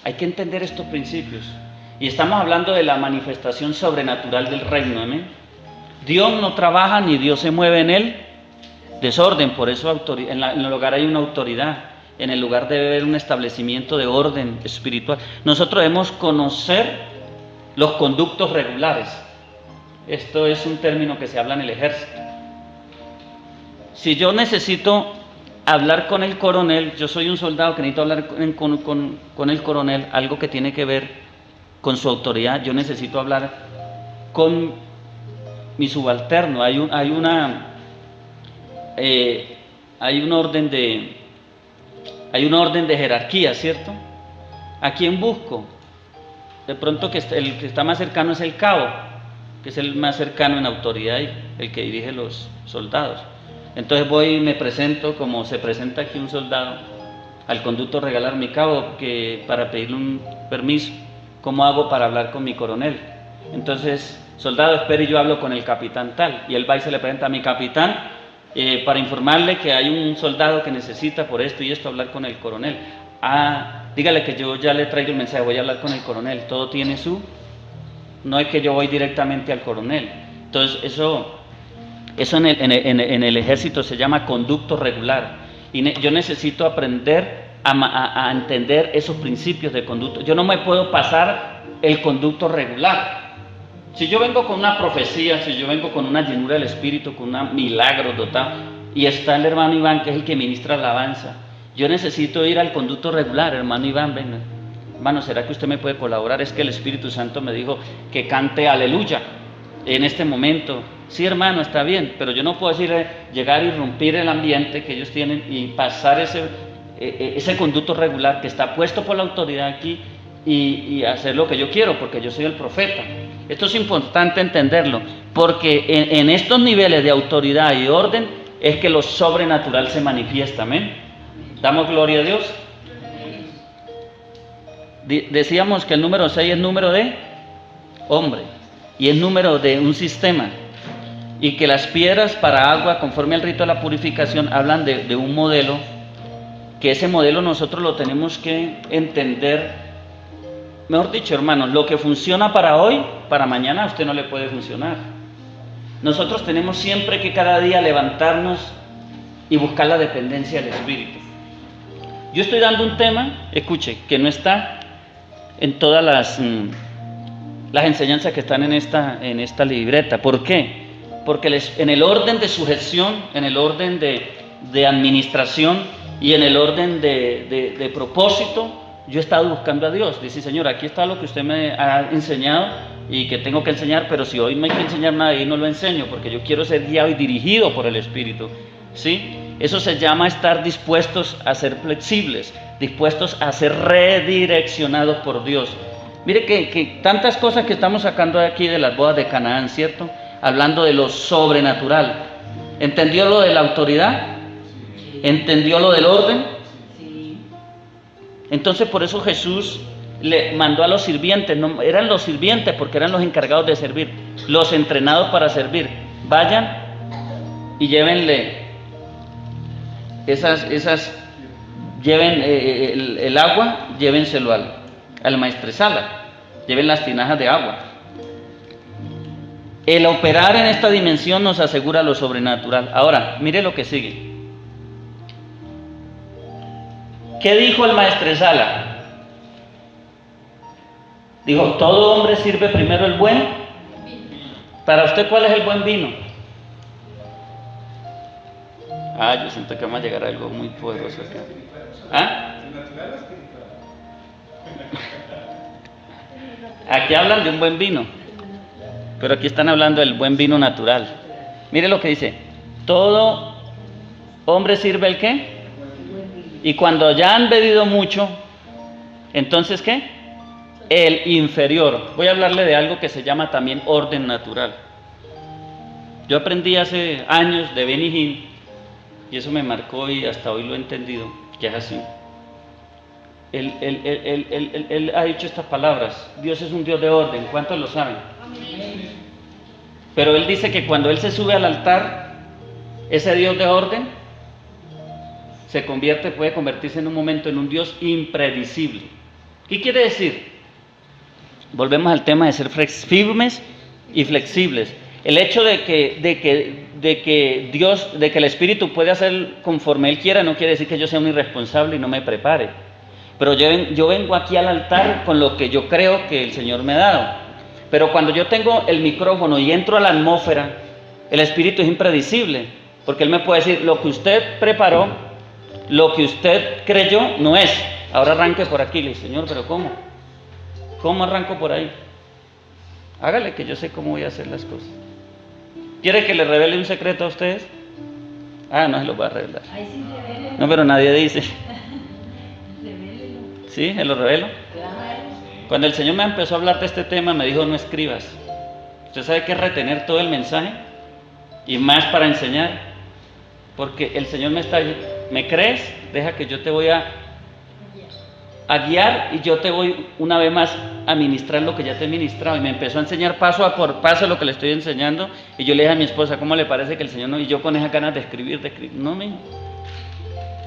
Hay que entender estos principios. Y estamos hablando de la manifestación sobrenatural del reino, amén. Dios no trabaja ni Dios se mueve en el desorden, por eso en el hogar hay una autoridad. En el lugar debe haber un establecimiento de orden espiritual. Nosotros debemos conocer los conductos regulares. Esto es un término que se habla en el ejército. Si yo necesito hablar con el coronel, yo soy un soldado que necesito hablar con el coronel, algo que tiene que ver con su autoridad, yo necesito hablar con mi subalterno. Hay un orden de jerarquía, ¿cierto? ¿A quién busco? De pronto el que está más cercano es el cabo, que es el más cercano en autoridad y el que dirige los soldados. Entonces voy y me presento como se presenta aquí un soldado al conducto regalar mi cabo para pedirle un permiso. ¿Cómo hago para hablar con mi coronel? Entonces, soldado, espere, yo hablo con el capitán tal. Y él va y se le presenta a mi capitán para informarle que hay un soldado que necesita por esto y esto hablar con el coronel. Dígale que yo ya le traigo el mensaje, voy a hablar con el coronel. Todo tiene no es que yo voy directamente al coronel. Entonces, eso en el ejército se llama conducto regular. Y yo necesito aprender a entender esos principios de conducto. Yo no me puedo pasar el conducto regular. Si yo vengo con una profecía, si yo vengo con una llenura del Espíritu, con un milagro dotado, y está el hermano Iván, que es el que ministra la alabanza, yo necesito ir al conducto regular. Hermano Iván, venga. Hermano, ¿será que usted me puede colaborar? Es que el Espíritu Santo me dijo que cante aleluya en este momento. Sí, hermano, está bien, pero yo no puedo llegar y irrumpir el ambiente que ellos tienen y pasar ese conducto regular que está puesto por la autoridad aquí y hacer lo que yo quiero, porque yo soy el profeta. Esto es importante entenderlo, porque en estos niveles de autoridad y orden es que lo sobrenatural se manifiesta, amén. ¿Damos gloria a Dios? Decíamos que el número 6 es número de hombre y es número de un sistema, y que las piedras para agua, conforme al rito de la purificación, hablan de un modelo, que ese modelo nosotros lo tenemos que entender. Mejor dicho, hermanos, lo que funciona para hoy, para mañana a usted no le puede funcionar. Nosotros tenemos siempre que cada día levantarnos y buscar la dependencia del Espíritu. Yo estoy dando un tema, escuche, que no está en todas las enseñanzas que están en esta libreta. ¿Por qué? Porque en el orden de sujeción, en el orden de administración y en el orden de propósito, yo he estado buscando a Dios. Dice, Señor, aquí está lo que usted me ha enseñado y que tengo que enseñar, pero si hoy no hay que enseñar nada, ahí no lo enseño, porque yo quiero ser guiado y dirigido por el Espíritu. ¿Sí? Eso se llama estar dispuestos a ser flexibles, dispuestos a ser redireccionados por Dios. Mire que tantas cosas que estamos sacando de aquí de las bodas de Canaán, ¿cierto? Hablando de lo sobrenatural. ¿Entendió lo de la autoridad? ¿Entendió lo del orden? Entonces por eso Jesús le mandó a los sirvientes, no eran los sirvientes porque eran los encargados de servir, los entrenados para servir. Vayan y llévenle lleven el agua, llévenselo al maestresala, lleven las tinajas de agua. El operar en esta dimensión nos asegura lo sobrenatural. Ahora, mire lo que sigue. ¿Qué dijo el maestresala? Dijo, todo hombre sirve primero el buen. Para usted, ¿cuál es el buen vino? Yo siento que vamos a llegar a algo muy poderoso acá. Aquí hablan de un buen vino, pero aquí están hablando del buen vino natural. Mire lo que dice, todo hombre sirve el ¿qué? Y cuando ya han bebido mucho, entonces ¿qué? El inferior. Voy a hablarle de algo que se llama también orden natural. Yo aprendí hace años de Benny Hinn, y eso me marcó y hasta hoy lo he entendido, que es así. Él ha dicho estas palabras, Dios es un Dios de orden, ¿cuántos lo saben? Amén. Pero él dice que cuando él se sube al altar, ese Dios de orden puede convertirse en un momento en un Dios impredecible, ¿Qué quiere decir? Volvemos al tema de ser firmes y flexibles. El hecho de que Dios, de que el Espíritu puede hacer conforme Él quiera, no quiere decir que yo sea un irresponsable y no me prepare. Pero yo vengo aquí al altar con lo que yo creo que el Señor me ha dado. Pero cuando yo tengo el micrófono y entro a la atmósfera, el Espíritu es impredecible, porque Él me puede decir, lo que usted preparó, lo que usted creyó, no es. Ahora arranque por aquí. Le digo, Señor, ¿pero cómo? ¿Cómo arranco por ahí? Hágale que yo sé cómo voy a hacer las cosas. ¿Quiere que le revele un secreto a ustedes? No se los voy a revelar. No, pero nadie dice. ¿Sí? ¿Se lo revelo? Cuando el Señor me empezó a hablar de este tema, me dijo, no escribas. ¿Usted sabe qué es retener todo el mensaje? Y más para enseñar. Porque el Señor ¿me crees? Deja que yo te voy a guiar y yo te voy una vez más a ministrar lo que ya te he ministrado. Y me empezó a enseñar paso por paso lo que le estoy enseñando. Y yo le dije a mi esposa, ¿cómo le parece que el Señor no? Y yo con esas ganas de escribir. No, mijo.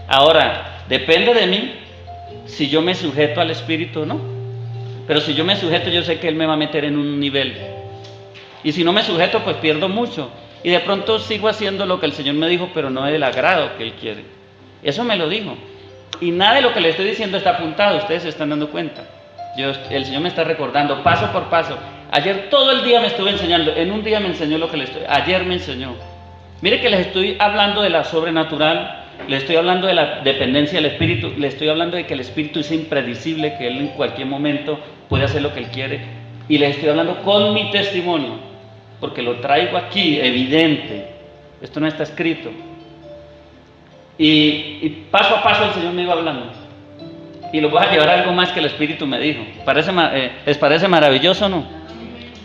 Ahora, depende de mí si yo me sujeto al Espíritu o no. Pero si yo me sujeto, yo sé que Él me va a meter en un nivel. Y si no me sujeto, pues pierdo mucho. Y de pronto sigo haciendo lo que el Señor me dijo, pero no es del agrado que Él quiere. Eso me lo dijo. Y nada de lo que le estoy diciendo está apuntado, ustedes se están dando cuenta. El Señor me está recordando paso por paso. Ayer todo el día me estuve enseñando, en un día me enseñó ayer me enseñó. Mire que les estoy hablando de la sobrenatural, les estoy hablando de la dependencia del Espíritu, les estoy hablando de que el Espíritu es impredecible, que Él en cualquier momento puede hacer lo que Él quiere. Y les estoy hablando con mi testimonio, porque lo traigo aquí, evidente. Esto no está escrito. Y paso a paso el Señor me iba hablando. Y lo voy a llevar a algo más que el Espíritu me dijo. ¿Les parece maravilloso o no?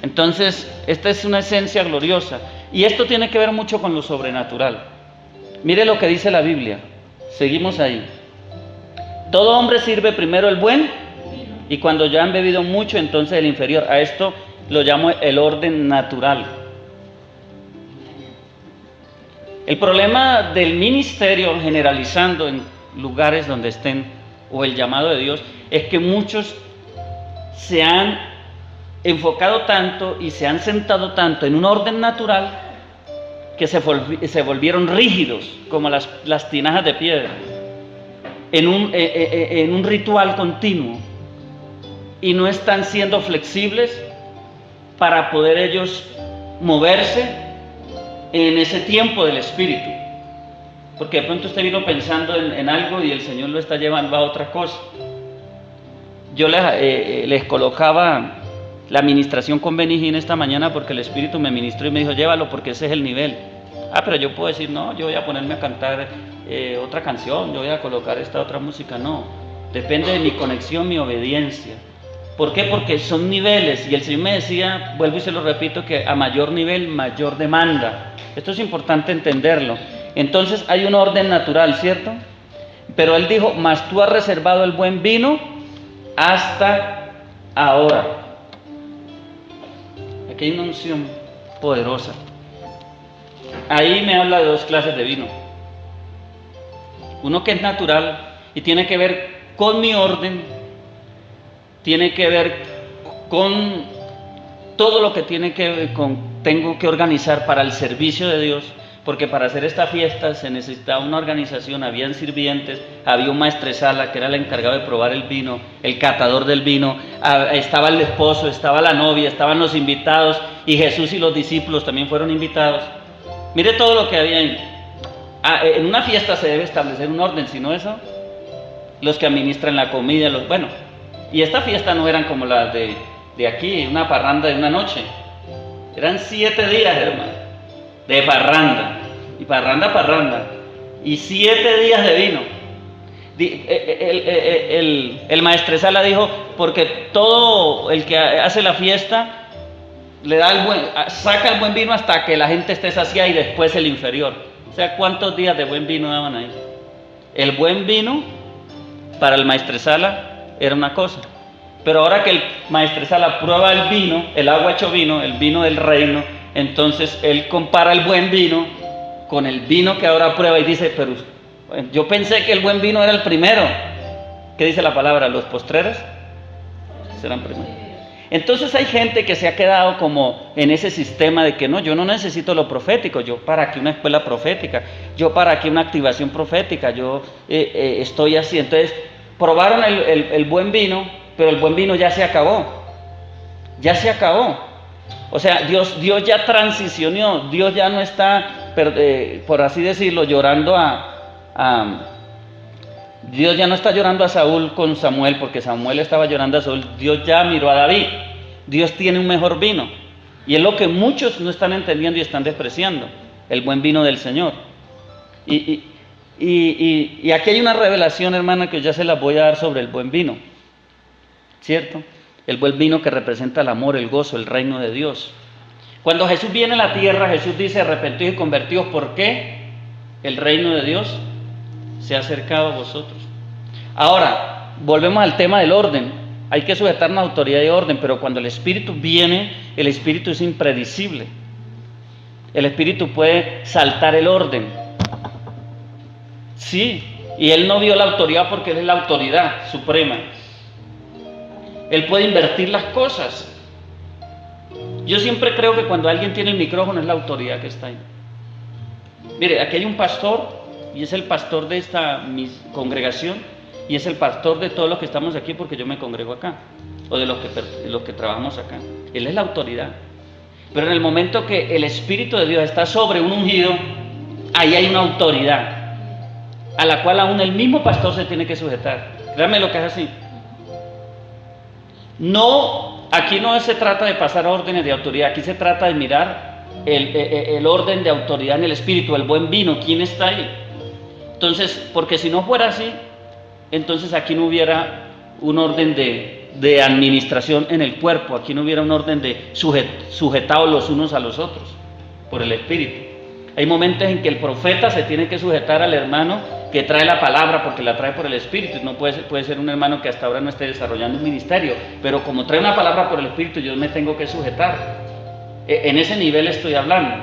Entonces, esta es una esencia gloriosa. Y esto tiene que ver mucho con lo sobrenatural. Mire lo que dice la Biblia. Seguimos ahí. Todo hombre sirve primero el buen, y cuando ya han bebido mucho, entonces el inferior. A esto lo llamo el orden natural. El problema del ministerio, generalizando en lugares donde estén, o el llamado de Dios, es que muchos se han enfocado tanto y se han sentado tanto en un orden natural que se volvieron rígidos, como las tinajas de piedra, en un ritual continuo, y no están siendo flexibles para poder ellos moverse en ese tiempo del Espíritu, porque de pronto usted vino pensando en algo y el Señor lo está llevando a otra cosa. Yo les colocaba la administración con Benigín esta mañana porque el Espíritu me ministró y me dijo, llévalo porque ese es el nivel. Pero yo puedo decir, no, yo voy a ponerme a cantar otra canción, yo voy a colocar esta otra música. No, depende de mi conexión, mi obediencia. ¿Por qué? Porque son niveles, y el Señor me decía, vuelvo y se lo repito, que a mayor nivel, mayor demanda. Esto es importante entenderlo. Entonces hay un orden natural, ¿cierto? Pero Él dijo, mas tú has reservado el buen vino hasta ahora. Aquí hay una unción poderosa. Ahí me habla de dos clases de vino. Uno que es natural y tiene que ver con mi orden, tiene que ver con todo lo que tiene que ver tengo que organizar para el servicio de Dios, porque para hacer esta fiesta se necesitaba una organización, habían sirvientes, había un maestresala que era el encargado de probar el vino, el catador del vino, estaba el esposo, estaba la novia, estaban los invitados, y Jesús y los discípulos también fueron invitados. Mire todo lo que había ahí. En una fiesta se debe establecer un orden, si no eso, los que administran la comida, y esta fiesta no eran como las de aquí, una parranda de una noche, eran 7 días, hermano, de parranda, y parranda, y 7 días de vino. El maestresala dijo, porque todo el que hace la fiesta le da saca el buen vino hasta que la gente esté saciada y después el inferior. O sea, ¿cuántos días de buen vino daban ahí? El buen vino para el maestresala era una cosa, pero ahora que el maestresala prueba el vino, el agua hecho vino, el vino del reino, entonces él compara el buen vino con el vino que ahora prueba y dice, pero yo pensé que el buen vino era el primero. ¿Qué dice la palabra? Los postreros serán primero. Entonces hay gente que se ha quedado como en ese sistema de que no, yo no necesito lo profético, yo para qué una escuela profética, yo para qué una activación profética, yo estoy así. Entonces probaron el buen vino, pero el buen vino ya se acabó, ya se acabó. O sea, Dios ya transicionó, Dios ya no está, por así decirlo, llorando Dios ya no está llorando a Saúl con Samuel, porque Samuel estaba llorando a Saúl. Dios ya miró a David. Dios tiene un mejor vino. Y es lo que muchos no están entendiendo y están despreciando, el buen vino del Señor. Y aquí hay una revelación, hermana, que ya se las voy a dar sobre el buen vino, ¿cierto? El buen vino que representa el amor, el gozo, el reino de Dios. Cuando Jesús viene a la tierra, Jesús dice: arrepentidos y convertidos, ¿por qué? El reino de Dios se ha acercado a vosotros. Ahora, volvemos al tema del orden. Hay que sujetarnos a autoridad y orden, pero cuando el Espíritu viene, el Espíritu es impredecible. El Espíritu puede saltar el orden. Sí, y Él no vio la autoridad porque Él es la autoridad suprema. Él puede invertir las cosas. Yo siempre creo que cuando alguien tiene el micrófono es la autoridad que está ahí. Mire, aquí hay un pastor, y es el pastor de esta mi congregación, y es el pastor de todos los que estamos aquí, porque yo me congrego acá, o de los que trabajamos acá. Él es la autoridad. Pero en el momento que el Espíritu de Dios está sobre un ungido, ahí hay una autoridad, a la cual aún el mismo pastor se tiene que sujetar. Créanme lo que es así. No, aquí no se trata de pasar órdenes de autoridad, aquí se trata de mirar el orden de autoridad en el Espíritu, el buen vino, ¿quién está ahí? Entonces, porque si no fuera así, entonces aquí no hubiera un orden de administración en el cuerpo, aquí no hubiera un orden de sujetados los unos a los otros por el Espíritu. Hay momentos en que el profeta se tiene que sujetar al hermano que trae la palabra porque la trae por el Espíritu. No puede ser un hermano que hasta ahora no esté desarrollando un ministerio, pero como trae una palabra por el Espíritu, yo me tengo que sujetar. En ese nivel estoy hablando.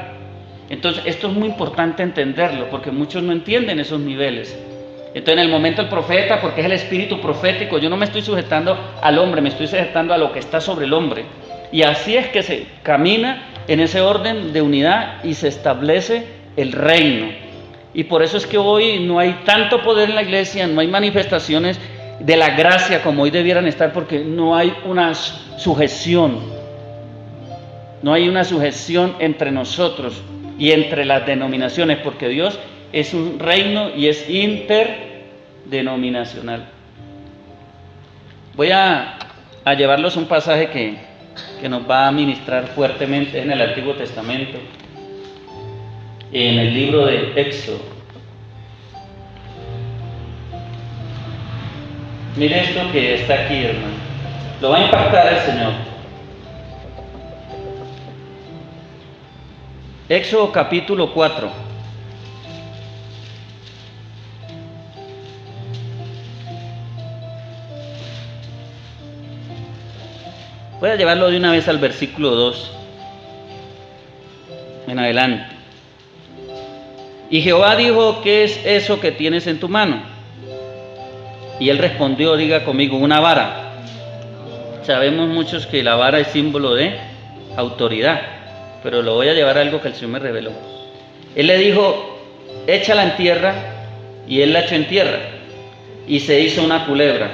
Entonces esto es muy importante entenderlo, porque muchos no entienden esos niveles. Entonces en el momento del profeta, porque es el espíritu profético, yo no me estoy sujetando al hombre, me estoy sujetando a lo que está sobre el hombre. Y así es que se camina en ese orden de unidad y se establece el reino. Y por eso es que hoy no hay tanto poder en la iglesia, no hay manifestaciones de la gracia como hoy debieran estar, porque no hay una sujeción. No hay una sujeción entre nosotros y entre las denominaciones, porque Dios es un reino y es interdenominacional. Voy a llevarlos a un pasaje que nos va a ministrar fuertemente en el Antiguo Testamento, en el libro de Éxodo. Mire esto que está aquí, hermano. Lo va a impactar el Señor. Éxodo capítulo 4. Voy a llevarlo de una vez al versículo 2 en adelante. Y Jehová dijo: ¿qué es eso que tienes en tu mano? Y él respondió: diga conmigo, una vara. Sabemos muchos que la vara es símbolo de autoridad, pero lo voy a llevar a algo que el Señor me reveló. Él le dijo: échala en tierra, y él la echó en tierra, y se hizo una culebra,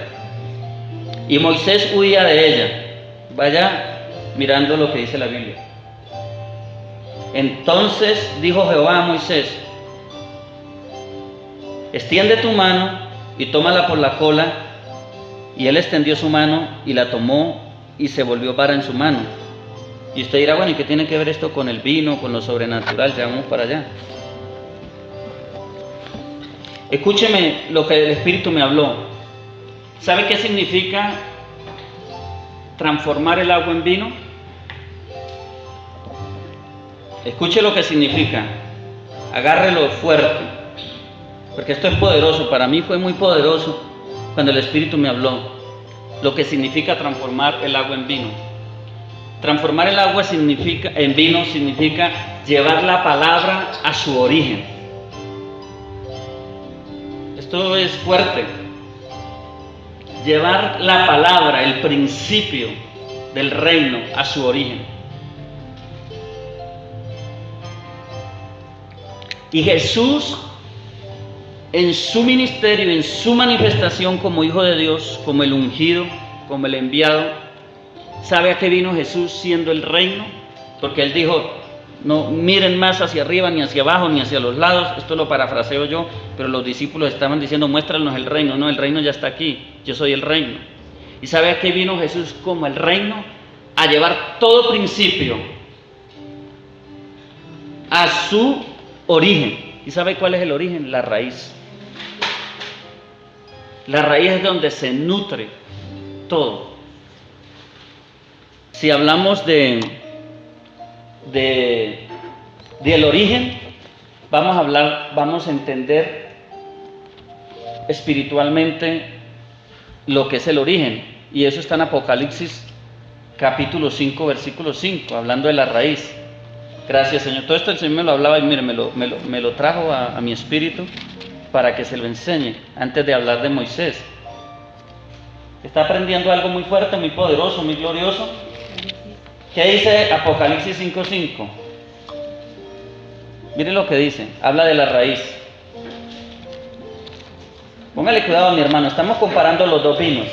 y Moisés huía de ella. Vaya mirando lo que dice la Biblia. Entonces dijo Jehová a Moisés: extiende tu mano y tómala por la cola. Y él extendió su mano y la tomó, y se volvió vara en su mano. Y usted dirá: bueno, ¿y qué tiene que ver esto con el vino, con lo sobrenatural? Ya vamos para allá. Escúcheme lo que el Espíritu me habló. ¿Sabe qué significa transformar el agua en vino? Escuche lo que significa. Agárrelo fuerte, porque esto es poderoso. Para mí fue muy poderoso cuando el Espíritu me habló lo que significa transformar el agua en vino. Transformar el agua en vino significa llevar la palabra a su origen. Esto es fuerte. llevar la palabra, el principio del reino a su origen. Y Jesús, en su ministerio, en su manifestación como Hijo de Dios, como el ungido, como el enviado, ¿sabe a qué vino Jesús siendo el reino? Porque Él dijo, no miren más hacia arriba, ni hacia abajo, ni hacia los lados. Esto lo parafraseo yo, pero los discípulos estaban diciendo, muéstranos el reino. No, el reino ya está aquí, yo soy el reino. ¿Y sabe a qué vino Jesús como el reino? A llevar todo principio a su origen. ¿Y sabe cuál es el origen? La raíz. La raíz es donde se nutre todo. Si hablamos del origen, vamos a entender espiritualmente lo que es el origen, y eso está en Apocalipsis capítulo 5, versículo 5, hablando de la raíz. Gracias, Señor. Todo esto el Señor me lo hablaba y mire, me lo trajo a mi espíritu para que se lo enseñe antes de hablar de Moisés. Está aprendiendo algo muy fuerte, muy poderoso, muy glorioso. ¿Qué dice Apocalipsis 5:5? Mire lo que dice, habla de la raíz. Póngale cuidado, mi hermano, estamos comparando los dos vinos.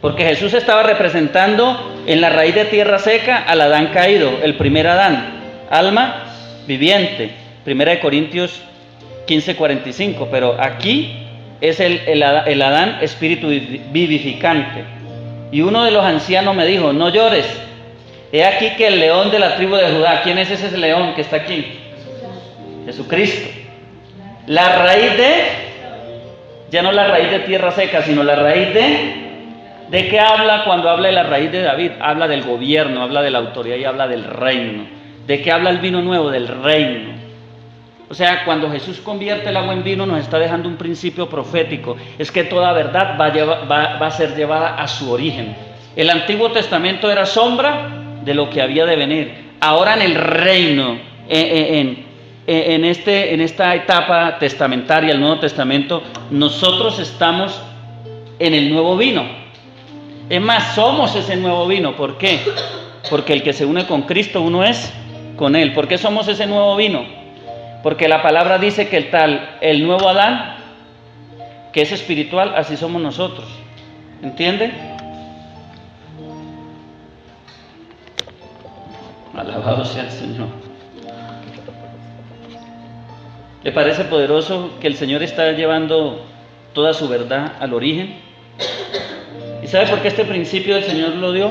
Porque Jesús estaba representando en la raíz de tierra seca al Adán caído, el primer Adán, alma viviente, 1 Corintios 15:45, pero aquí es el Adán espíritu vivificante. Y uno de los ancianos me dijo, no llores, he aquí que el león de la tribu de Judá. ¿Quién es ese león que está aquí? Jesucristo. La raíz ya no la raíz de tierra seca, sino la raíz ¿de qué habla cuando habla de la raíz de David? Habla del gobierno, habla de la autoridad y habla del reino. ¿De qué habla el vino nuevo? Del reino. O sea, cuando Jesús convierte el agua en vino, nos está dejando un principio profético. Es que toda verdad va a ser llevada a su origen. El Antiguo Testamento era sombra de lo que había de venir. Ahora en el reino, en esta etapa testamentaria, el Nuevo Testamento, nosotros estamos en el nuevo vino. Es más, somos ese nuevo vino. ¿Por qué? Porque el que se une con Cristo, uno es con Él. ¿Por qué somos ese nuevo vino? Porque la palabra dice que el nuevo Adán, que es espiritual, así somos nosotros. ¿Entiende? Alabado sea el Señor. ¿Le parece poderoso que el Señor está llevando toda su verdad al origen? ¿Y sabe por qué este principio el Señor lo dio?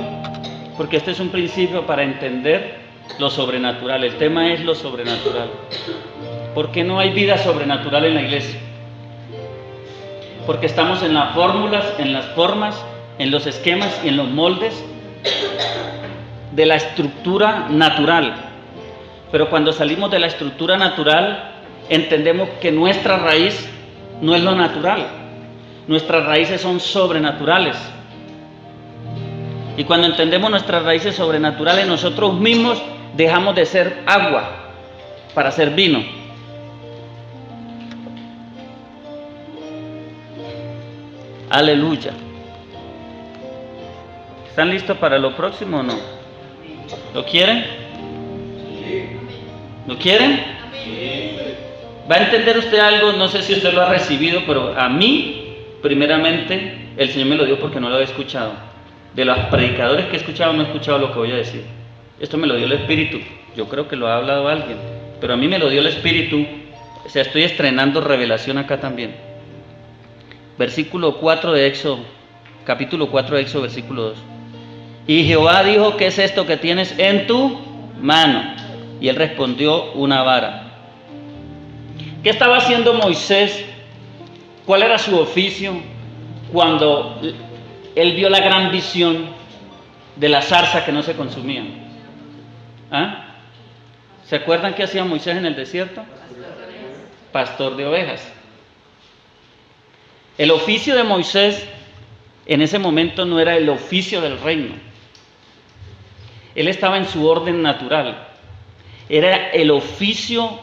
Porque este es un principio para entender lo sobrenatural. El tema es lo sobrenatural. ¿Por qué no hay vida sobrenatural en la iglesia? Porque estamos en las fórmulas, en las formas, en los esquemas y en los moldes de la estructura natural. Pero cuando salimos de la estructura natural, entendemos que nuestra raíz no es lo natural. Nuestras raíces son sobrenaturales. Y cuando entendemos nuestras raíces sobrenaturales, nosotros mismos dejamos de ser agua para ser vino. Aleluya. ¿Están listos para lo próximo o no? ¿Lo quieren? ¿Lo quieren? ¿Va a entender usted algo? No sé si usted lo ha recibido, pero a mí, primeramente, el Señor me lo dio porque no lo había escuchado. De los predicadores que he escuchado, no he escuchado lo que voy a decir. Esto me lo dio el Espíritu. Yo creo que lo ha hablado alguien, pero a mí me lo dio el Espíritu. O sea, estoy estrenando revelación acá también. Versículo 4 de Éxodo, capítulo 4 de Éxodo, versículo 2. Y Jehová dijo, ¿qué es esto que tienes en tu mano? Y él respondió, una vara. ¿Qué estaba haciendo Moisés? ¿Cuál era su oficio cuando él vio la gran visión de la zarza que no se consumía? ¿Ah? ¿Se acuerdan qué hacía Moisés en el desierto? Pastor de ovejas. El oficio de Moisés en ese momento no era el oficio del reino. Él estaba en su orden natural. Era el oficio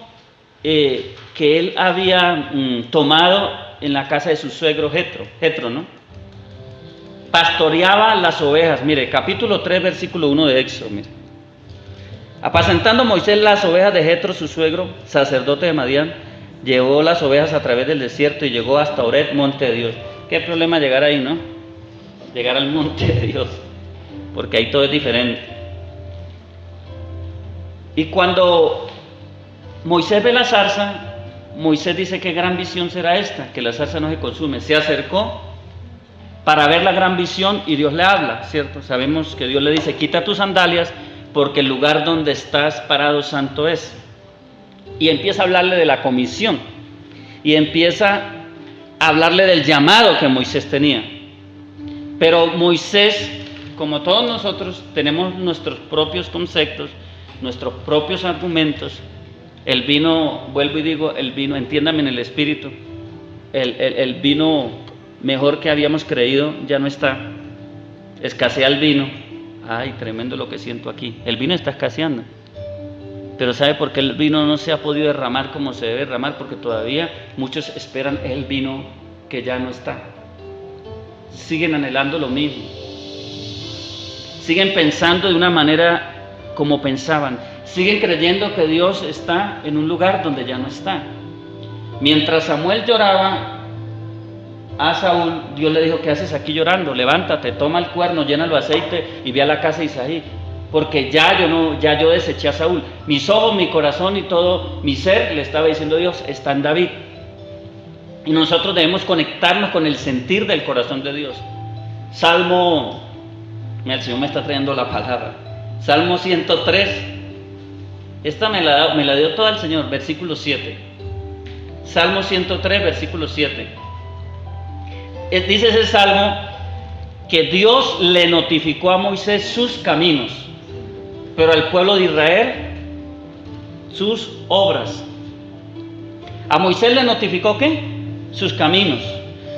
que él había tomado en la casa de su suegro Jetro, ¿no? Pastoreaba las ovejas. Mire, capítulo 3, versículo 1 de Éxodo, mire. Apacentando Moisés las ovejas de Jetro, su suegro, sacerdote de Madián, llevó las ovejas a través del desierto y llegó hasta Horeb, monte de Dios. Qué problema llegar ahí, ¿no? Llegar al monte de Dios, porque ahí todo es diferente. Y cuando Moisés ve la zarza, Moisés dice: qué gran visión será esta, que la zarza no se consume. Se acercó para ver la gran visión y Dios le habla, ¿cierto? Sabemos que Dios le dice: quita tus sandalias, porque el lugar donde estás parado santo es. Y empieza a hablarle de la comisión, y empieza a hablarle del llamado que Moisés tenía. Pero Moisés, como todos nosotros, tenemos nuestros propios conceptos, nuestros propios argumentos. El vino, vuelvo y digo, el vino, entiéndame en el espíritu, el vino mejor que habíamos creído ya no está. Escasea el vino. Ay, tremendo lo que siento aquí. El vino está escaseando. Pero ¿sabe por qué el vino no se ha podido derramar como se debe derramar? Porque todavía muchos esperan el vino que ya no está. Siguen anhelando lo mismo. Siguen pensando de una manera como pensaban. Siguen creyendo que Dios está en un lugar donde ya no está. Mientras Samuel lloraba a Saúl, Dios le dijo: ¿qué haces aquí llorando? Levántate, toma el cuerno, llénalo de aceite y ve a la casa de Isaí. Porque ya yo deseché a Saúl. Mis ojos, mi corazón y todo mi ser, le estaba diciendo Dios, está en David. Y nosotros debemos conectarnos con el sentir del corazón de Dios. Salmo, mira, el Señor me está trayendo la palabra. Salmo 103. Esta me la dio toda el Señor, versículo 7. Salmo 103, versículo 7. Dice ese salmo que Dios le notificó a Moisés sus caminos, pero al pueblo de Israel sus obras. A Moisés le notificó ¿qué? Sus caminos.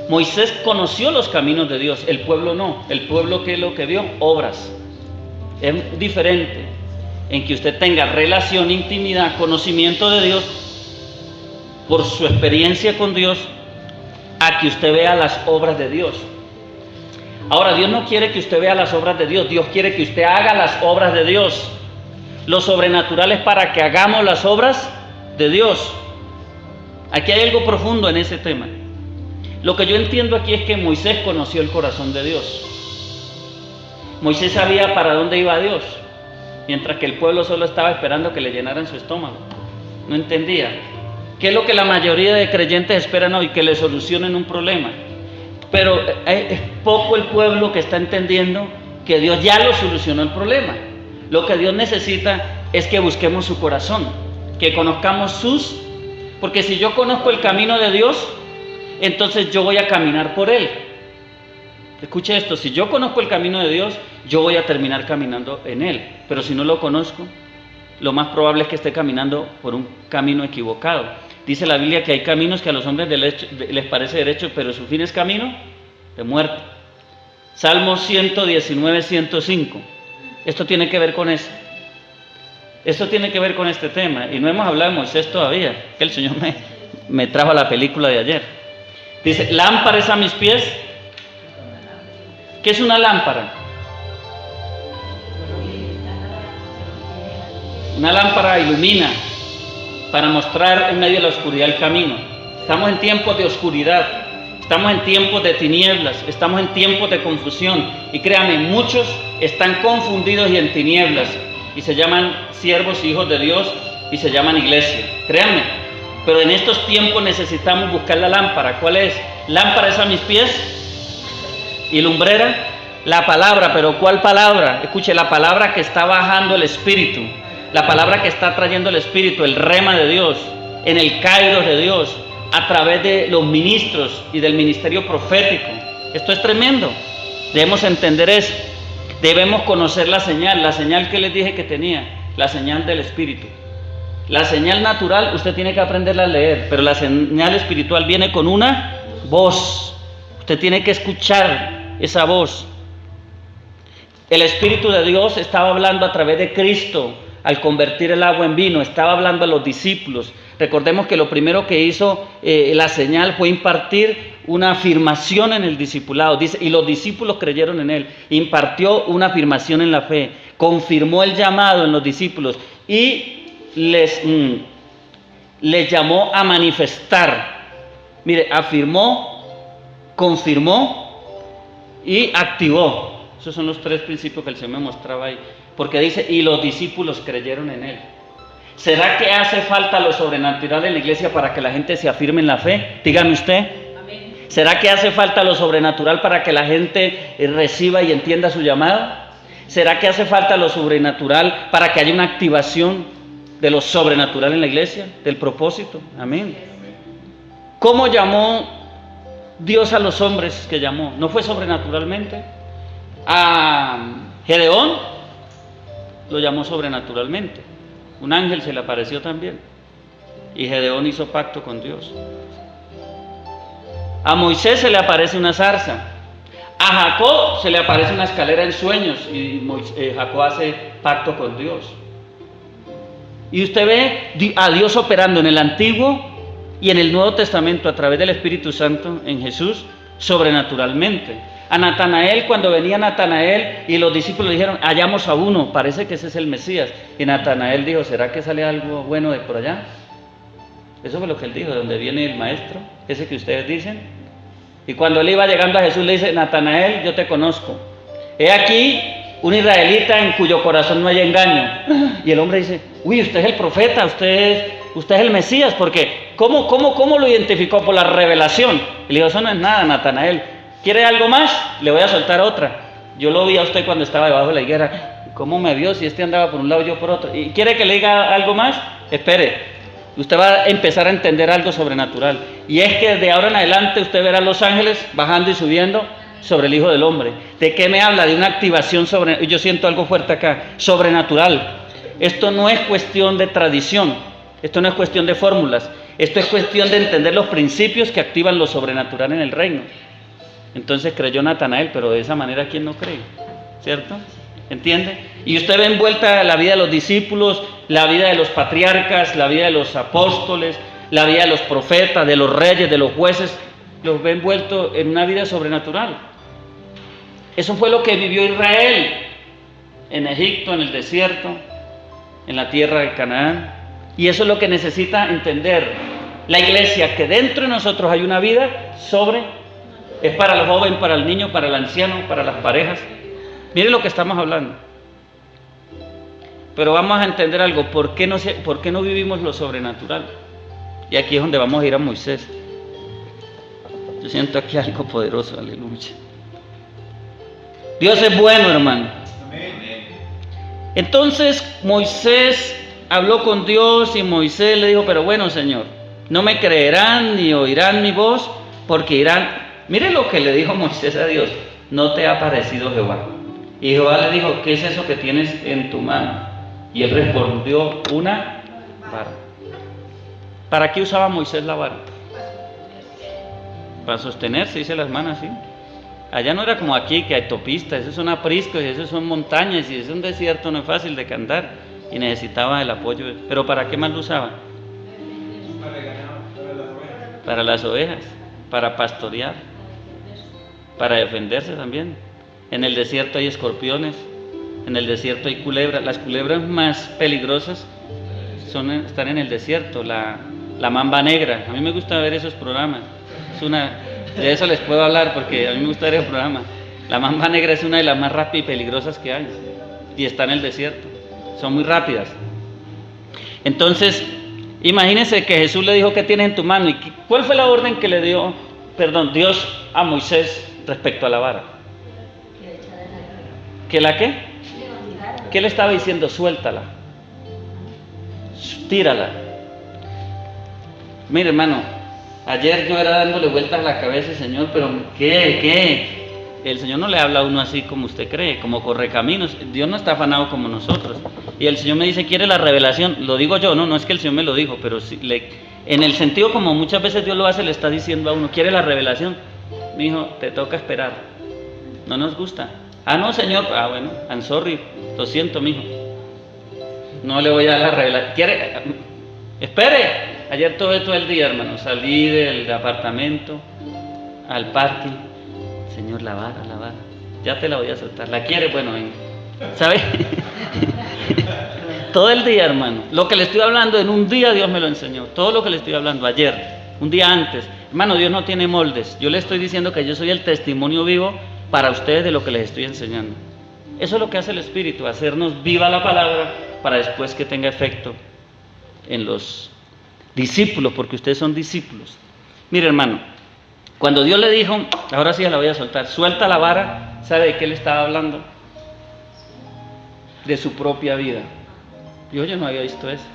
Moisés conoció los caminos de Dios, el pueblo no. El pueblo, ¿qué es lo que vio? Obras. Es diferente en que usted tenga relación, intimidad, conocimiento de Dios por su experiencia con Dios, a que usted vea las obras de Dios. Ahora, Dios no quiere que usted vea las obras de Dios, Dios quiere que usted haga las obras de Dios. Lo sobrenatural es para que hagamos las obras de Dios. Aquí hay algo profundo en ese tema. Lo que yo entiendo aquí es que Moisés conoció el corazón de Dios. Moisés sabía para dónde iba Dios, mientras que el pueblo solo estaba esperando que le llenaran su estómago. No entendía. ¿Qué es lo que la mayoría de creyentes esperan hoy? Que le solucionen un problema. Pero es poco el pueblo que está entendiendo que Dios ya lo solucionó el problema. Lo que Dios necesita es que busquemos su corazón, que conozcamos porque si yo conozco el camino de Dios, entonces yo voy a caminar por él. Escuche esto: si yo conozco el camino de Dios, yo voy a terminar caminando en él. Pero si no lo conozco, lo más probable es que esté caminando por un camino equivocado. Dice la Biblia que hay caminos que a los hombres les parece derecho, pero su fin es camino de muerte. Salmo 119, 105. Esto tiene que ver con eso. Esto tiene que ver con este tema. Y no hemos hablado de Moisés todavía, que el Señor me trajo a la película de ayer. Dice: lámpara es a mis pies. ¿Qué es una lámpara? Una lámpara ilumina para mostrar en medio de la oscuridad el camino. Estamos en tiempos de oscuridad, estamos en tiempos de tinieblas, estamos en tiempos de confusión. Y créanme, muchos están confundidos y en tinieblas, y se llaman siervos, hijos de Dios, y se llaman iglesia. Créanme, pero en estos tiempos necesitamos buscar la lámpara. ¿Cuál es? Lámpara es a mis pies y lumbrera la palabra. ¿Pero cuál palabra? Escuche, la palabra que está bajando el Espíritu, la palabra que está trayendo el Espíritu, el rema de Dios, en el kairos de Dios, a través de los ministros y del ministerio profético. Esto es tremendo. Debemos entender eso. Debemos conocer la señal que les dije que tenía, la señal del Espíritu. La señal natural usted tiene que aprenderla a leer, pero la señal espiritual viene con una voz. Usted tiene que escuchar esa voz. El Espíritu de Dios estaba hablando a través de Cristo al convertir el agua en vino. Estaba hablando a los discípulos, Recordemos que lo primero que hizo la señal fue impartir una afirmación en el discipulado. Dice, y los discípulos creyeron en él. Impartió una afirmación en la fe. Confirmó el llamado en los discípulos y les llamó a manifestar. Mire, afirmó, confirmó y activó. Esos son los tres principios que el Señor me mostraba ahí. Porque dice, y los discípulos creyeron en él. ¿Será que hace falta lo sobrenatural en la iglesia para que la gente se afirme en la fe? Dígame usted. Amén. ¿Será que hace falta lo sobrenatural para que la gente reciba y entienda su llamada? ¿Será que hace falta lo sobrenatural para que haya una activación de lo sobrenatural en la iglesia? Del propósito. Amén. ¿Cómo llamó Dios a los hombres que llamó? ¿No fue sobrenaturalmente? A Gedeón lo llamó sobrenaturalmente. Un ángel se le apareció también. Y Gedeón hizo pacto con Dios. A Moisés se le aparece una zarza. A Jacob se le aparece una escalera en sueños. Y Jacob hace pacto con Dios. Y usted ve a Dios operando en el Antiguo y en el Nuevo Testamento a través del Espíritu Santo en Jesús sobrenaturalmente. A Natanael, cuando venía Natanael y los discípulos dijeron, hallamos a uno, parece que ese es el Mesías. Y Natanael dijo, ¿será que sale algo bueno de por allá? Eso fue lo que él dijo, ¿de dónde viene el maestro? Ese que ustedes dicen. Y cuando él iba llegando a Jesús le dice, Natanael, yo te conozco. He aquí un israelita en cuyo corazón no hay engaño. Y el hombre dice, uy, usted es el profeta, usted es el Mesías, porque ¿cómo lo identificó? Por la revelación. Y le dijo, eso no es nada, Natanael. ¿Quiere algo más? Le voy a soltar otra. Yo lo vi a usted cuando estaba debajo de la higuera. ¿Cómo me vio si este andaba por un lado y yo por otro? ¿Y quiere que le diga algo más? Espere. Usted va a empezar a entender algo sobrenatural. Y es que de ahora en adelante usted verá los ángeles bajando y subiendo sobre el Hijo del Hombre. ¿De qué me habla? De una activación sobre... Yo siento algo fuerte acá. Sobrenatural. Esto no es cuestión de tradición. Esto no es cuestión de fórmulas. Esto es cuestión de entender los principios que activan lo sobrenatural en el reino. Entonces creyó Natanael, pero de esa manera, ¿quién no cree? ¿Cierto? ¿Entiende? Y usted ve envuelta la vida de los discípulos, la vida de los patriarcas, la vida de los apóstoles, la vida de los profetas, de los reyes, de los jueces, los ve envueltos en una vida sobrenatural. Eso fue lo que vivió Israel en Egipto, en el desierto, en la tierra de Canaán. Y eso es lo que necesita entender la iglesia, que dentro de nosotros hay una vida sobrenatural. Es para el joven, para el niño, para el anciano, para las parejas. Miren lo que estamos hablando. Pero vamos a entender algo. ¿Por qué no vivimos lo sobrenatural? Y aquí es donde vamos a ir a Moisés. Yo siento aquí algo poderoso, aleluya. Dios es bueno, hermano. Entonces Moisés habló con Dios y Moisés le dijo, pero bueno, Señor, no me creerán ni oirán mi voz, porque irán... Mire lo que le dijo Moisés a Dios, no te ha parecido Jehová. Y Jehová le dijo, ¿qué es eso que tienes en tu mano? Y él respondió, una vara. ¿Para qué usaba Moisés la vara? Para sostenerse, dice las manos así. Allá no era como aquí, que hay topistas, eso son apriscos, y eso son montañas, y eso es un desierto, no es fácil de cantar. Y necesitaba el apoyo. ¿Pero para qué más lo usaba? Para las ovejas, para pastorear, para defenderse también. En el desierto hay escorpiones, en el desierto hay culebras. Las culebras más peligrosas están en el desierto, la mamba negra. A mí me gusta ver esos programas. De eso les puedo hablar porque a mí me gusta ver el programa. La mamba negra es una de las más rápidas y peligrosas que hay y está en el desierto. Son muy rápidas. Entonces, imagínense que Jesús le dijo, ¿qué tienes en tu mano? ¿Y cuál fue la orden que le dio, Dios a Moisés respecto a la vara? ¿Que la qué? ¿Qué le estaba diciendo? Suéltala. Tírala. Mire, hermano, ayer yo era dándole vueltas a la cabeza, Señor, pero ¿qué? El Señor no le habla a uno así como usted cree, como correcaminos. Dios no está afanado como nosotros. Y el Señor me dice, ¿quiere la revelación? Lo digo yo, no es que el Señor me lo dijo, pero en el sentido como muchas veces Dios lo hace, le está diciendo a uno, ¿quiere la revelación? Mi hijo, te toca esperar. No nos gusta. Ah, no, Señor. Ah, bueno, I'm sorry. Lo siento, mi hijo. No le voy a dar la revelación. ¿Quiere? Espere. Ayer todo el día, hermano, salí del apartamento al parque. Señor, la vara, ya te la voy a soltar. ¿La quieres? Bueno, venga. ¿Sabe? Todo el día, hermano. Lo que le estoy hablando en un día Dios me lo enseñó. Todo lo que le estoy hablando ayer, un día antes. Hermano, Dios no tiene moldes. Yo le estoy diciendo que yo soy el testimonio vivo para ustedes de lo que les estoy enseñando. Eso es lo que hace el Espíritu, hacernos viva la palabra para después que tenga efecto en los discípulos, porque ustedes son discípulos. Mire, hermano, cuando Dios le dijo, ahora sí la voy a soltar, suelta la vara, ¿sabe de qué le estaba hablando? De su propia vida. Yo no había visto eso.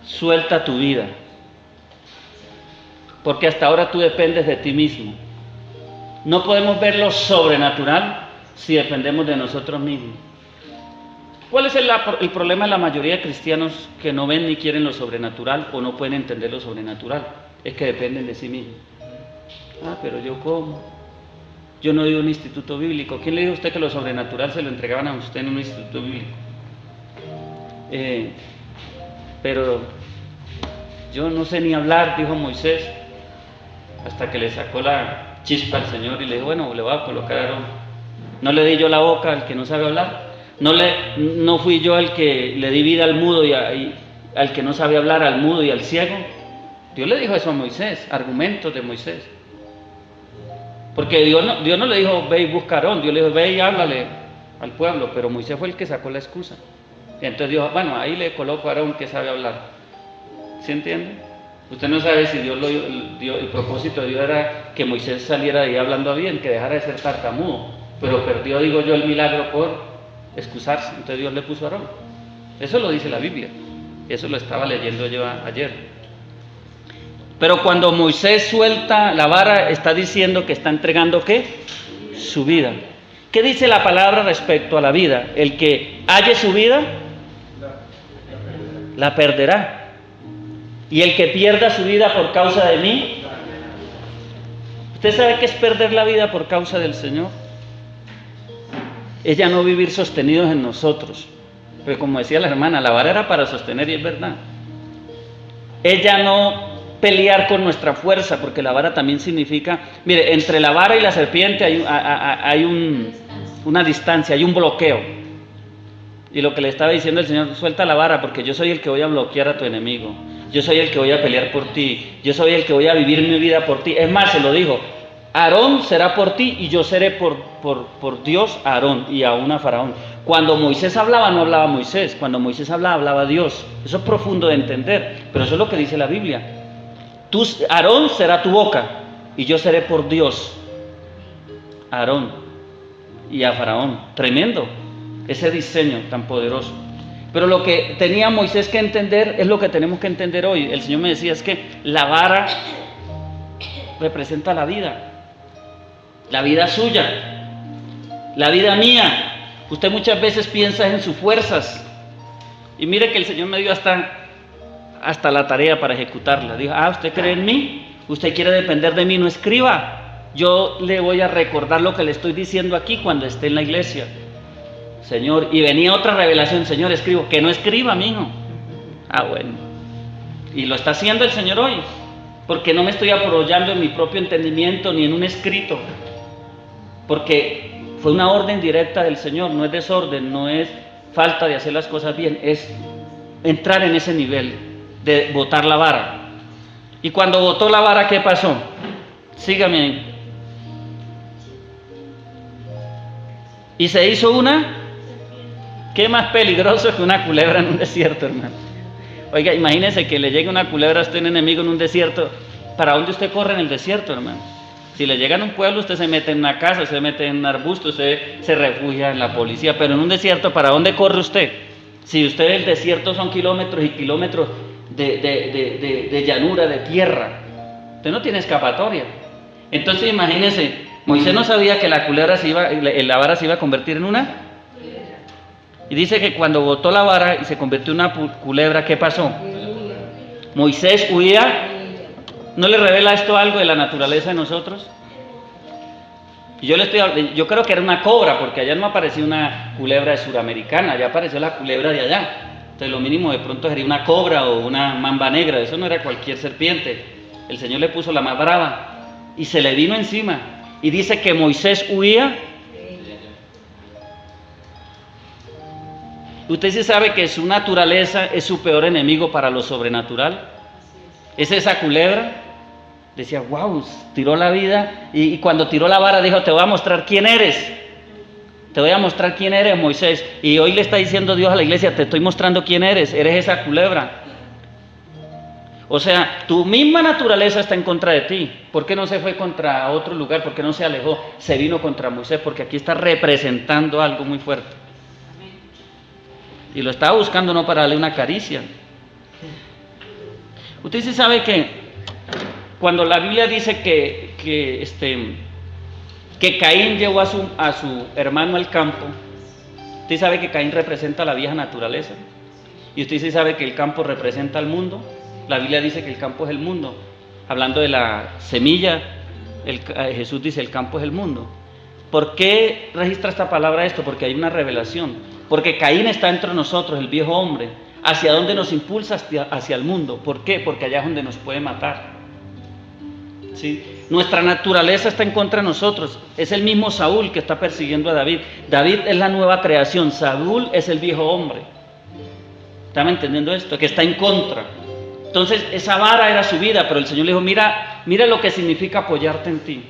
Suelta tu vida, porque hasta ahora tú dependes de ti mismo. No podemos ver lo sobrenatural si dependemos de nosotros mismos. ¿Cuál es el problema de la mayoría de cristianos que no ven ni quieren lo sobrenatural o no pueden entender lo sobrenatural? Es que dependen de sí mismos. Pero yo ¿cómo? Yo no he ido a un instituto bíblico. ¿Quién le dijo a usted que lo sobrenatural se lo entregaban a usted en un instituto bíblico? Pero yo no sé ni hablar, dijo Moisés, hasta que le sacó la chispa al Señor y le dijo, bueno, le voy a colocar a Aarón. No le di yo la boca al que no sabe hablar. No fui yo el que le di vida al mudo y al que no sabe hablar, al mudo y al ciego. Dios le dijo eso a Moisés, argumentos de Moisés. Porque Dios no le dijo, ve y busca a Aarón, Dios le dijo, ve y háblale al pueblo, pero Moisés fue el que sacó la excusa. Y entonces dijo, bueno, ahí le coloco a Aarón que sabe hablar. ¿Sí entiende? Usted no sabe si el propósito de Dios era que Moisés saliera de ahí hablando bien, que dejara de ser tartamudo, pero perdió, digo yo, el milagro por excusarse. Entonces Dios le puso a Aarón. Eso lo dice la Biblia. Eso lo estaba leyendo yo ayer. Pero cuando Moisés suelta la vara, está diciendo que está entregando ¿qué? Su vida. ¿Qué dice la palabra respecto a la vida? El que halle su vida, la perderá. Y el que pierda su vida por causa de mí, ¿usted sabe qué es perder la vida por causa del Señor? Es ya no vivir sostenidos en nosotros. Pero como decía la hermana, la vara era para sostener y es verdad. Es ya no pelear con nuestra fuerza, porque la vara también significa, mire, entre la vara y la serpiente hay una distancia, hay un bloqueo. Y lo que le estaba diciendo el Señor, suelta la vara, porque yo soy el que voy a bloquear a tu enemigo. Yo soy el que voy a pelear por ti. Yo soy el que voy a vivir mi vida por ti. Es más, se lo dijo, Aarón será por ti y yo seré por Dios a Aarón y aún a Faraón. Cuando Moisés hablaba, no hablaba Moisés. Cuando Moisés hablaba, hablaba Dios. Eso es profundo de entender, pero eso es lo que dice la Biblia. Aarón será tu boca y yo seré por Dios a Aarón y a Faraón. Tremendo ese diseño tan poderoso. Pero lo que tenía Moisés que entender es lo que tenemos que entender hoy. El Señor me decía es que la vara representa la vida suya, la vida mía. Usted muchas veces piensa en sus fuerzas y mire que el Señor me dio hasta la tarea para ejecutarla. Dijo, ¿usted cree en mí? ¿Usted quiere depender de mí? No escriba. Yo le voy a recordar lo que le estoy diciendo aquí cuando esté en la iglesia. Señor, y venía otra revelación, Señor, escribo, que no escriba, mijo. Bueno, y lo está haciendo el Señor hoy, porque no me estoy apoyando en mi propio entendimiento ni en un escrito, porque fue una orden directa del Señor, no es desorden, no es falta de hacer las cosas bien, es entrar en ese nivel de botar la vara. Y cuando botó la vara, ¿qué pasó? Sígame ahí. Y se hizo ¿qué más peligroso que una culebra en un desierto, hermano? Oiga, imagínese que le llegue una culebra a usted, un enemigo en un desierto. ¿Para dónde usted corre en el desierto, hermano? Si le llega a un pueblo, usted se mete en una casa, se mete en un arbusto, usted se refugia en la policía. Pero en un desierto, ¿para dónde corre usted? Si usted el desierto son kilómetros y kilómetros de llanura, de tierra, usted no tiene escapatoria. Entonces imagínese, Moisés no sabía que la vara se iba a convertir en una. Y dice que cuando botó la vara y se convirtió en una culebra, ¿qué pasó? Moisés huía. ¿No le revela esto algo de la naturaleza de nosotros? Y yo creo que era una cobra, porque allá no apareció una culebra de suramericana, allá apareció la culebra de allá. Entonces lo mínimo de pronto sería una cobra o una mamba negra, eso no era cualquier serpiente. El Señor le puso la más brava y se le vino encima. Y dice que Moisés huía. Usted sí sabe que su naturaleza es su peor enemigo para lo sobrenatural. Es esa culebra. Decía, wow, tiró la vida y cuando tiró la vara dijo, te voy a mostrar quién eres. Te voy a mostrar quién eres, Moisés. Y hoy le está diciendo Dios a la iglesia, te estoy mostrando quién eres esa culebra. O sea, tu misma naturaleza está en contra de ti. ¿Por qué no se fue contra otro lugar? ¿Por qué no se alejó? Se vino contra Moisés, porque aquí está representando algo muy fuerte. Y lo estaba buscando no para darle una caricia. Usted sí sabe que cuando la Biblia dice que Caín llevó a su hermano al campo, usted sabe que Caín representa la vieja naturaleza. Y usted sí sabe que el campo representa al mundo. La Biblia dice que el campo es el mundo. Hablando de la semilla, Jesús dice el campo es el mundo. ¿Por qué registra esta palabra esto? Porque hay una revelación. Porque Caín está entre nosotros, el viejo hombre. ¿Hacia dónde nos impulsa? Hacia el mundo. ¿Por qué? Porque allá es donde nos puede matar. ¿Sí? Nuestra naturaleza está en contra de nosotros. Es el mismo Saúl que está persiguiendo a David. David es la nueva creación. Saúl es el viejo hombre. ¿Están entendiendo esto? Que está en contra. Entonces esa vara era su vida, pero el Señor le dijo, mira lo que significa apoyarte en ti.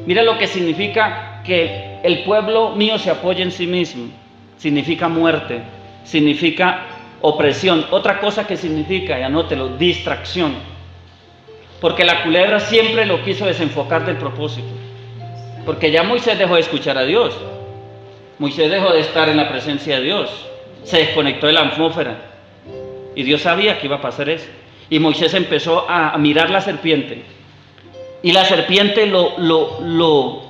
Mira lo que significa que el pueblo mío se apoye en sí mismo. Significa muerte, significa opresión. Otra cosa que significa, y anótelo, distracción. Porque la culebra siempre lo quiso desenfocar del propósito. Porque ya Moisés dejó de escuchar a Dios. Moisés dejó de estar en la presencia de Dios. Se desconectó de la atmósfera. Y Dios sabía que iba a pasar eso. Y Moisés empezó a mirar la serpiente. Y la serpiente lo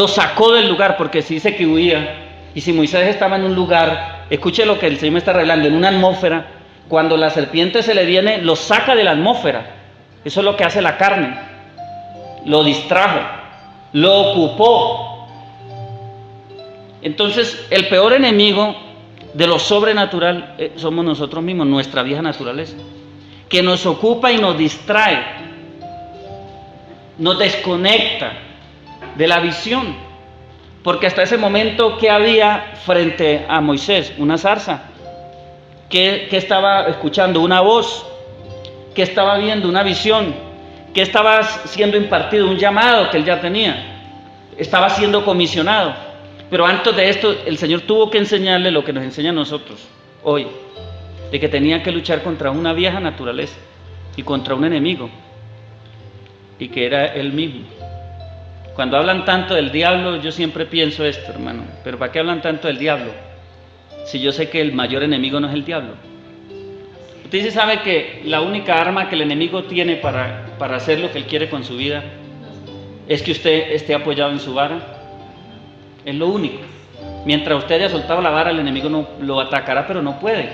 sacó del lugar, porque se dice que huía. Y si Moisés estaba en un lugar, escuche lo que el Señor me está revelando, en una atmósfera, cuando la serpiente se le viene, lo saca de la atmósfera. Eso es lo que hace la carne. Lo distrajo, lo ocupó. Entonces, el peor enemigo de lo sobrenatural somos nosotros mismos, nuestra vieja naturaleza, que nos ocupa y nos distrae, nos desconecta de la visión, porque hasta ese momento, ¿qué había frente a Moisés? Una zarza. ¿Qué estaba escuchando? Una voz. ¿Qué estaba viendo? Una visión. ¿Qué estaba siendo impartido? Un llamado que él ya tenía. Estaba siendo comisionado. Pero antes de esto, el Señor tuvo que enseñarle lo que nos enseña a nosotros hoy, de que tenía que luchar contra una vieja naturaleza y contra un enemigo, y que era él mismo. Cuando hablan tanto del diablo, yo siempre pienso esto, hermano, pero ¿para qué hablan tanto del diablo? Si yo sé que el mayor enemigo no es el diablo. Usted sí sabe que la única arma que el enemigo tiene para hacer lo que él quiere con su vida es que usted esté apoyado en su vara. Es lo único. Mientras usted haya soltado la vara, el enemigo no lo atacará, pero no puede.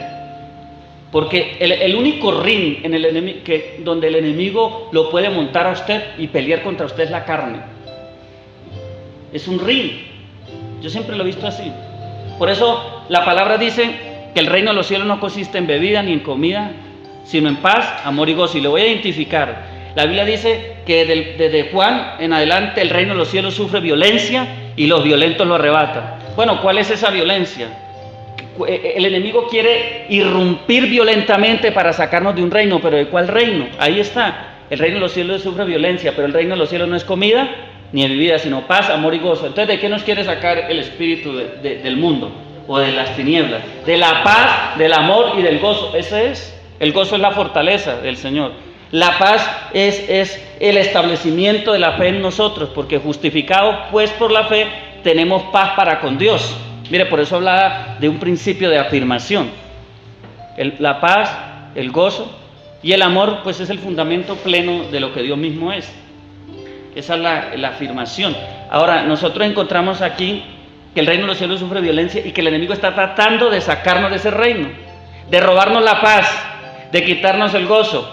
Porque el único ring donde el enemigo lo puede montar a usted y pelear contra usted es la carne. Es un ring. Yo siempre lo he visto así. Por eso la palabra dice que el reino de los cielos no consiste en bebida ni en comida, sino en paz, amor y gozo. Y lo voy a identificar. La Biblia dice que desde Juan en adelante el reino de los cielos sufre violencia y los violentos lo arrebatan. Bueno, ¿cuál es esa violencia? El enemigo quiere irrumpir violentamente para sacarnos de un reino, pero ¿de cuál reino? Ahí está. El reino de los cielos sufre violencia, pero el reino de los cielos no es comida ni bebida, sino paz, amor y gozo. Entonces, ¿de qué nos quiere sacar el espíritu del mundo o de las tinieblas? De la paz, del amor y del gozo. Ese es. El gozo es la fortaleza del Señor. La paz es el establecimiento de la fe en nosotros, porque justificados pues por la fe tenemos paz para con Dios. Mire, por eso hablaba de un principio de afirmación. La paz, el gozo y el amor, pues es el fundamento pleno de lo que Dios mismo es. Esa es la afirmación. Ahora, nosotros encontramos aquí que el reino de los cielos sufre violencia y que el enemigo está tratando de sacarnos de ese reino, de robarnos la paz, de quitarnos el gozo.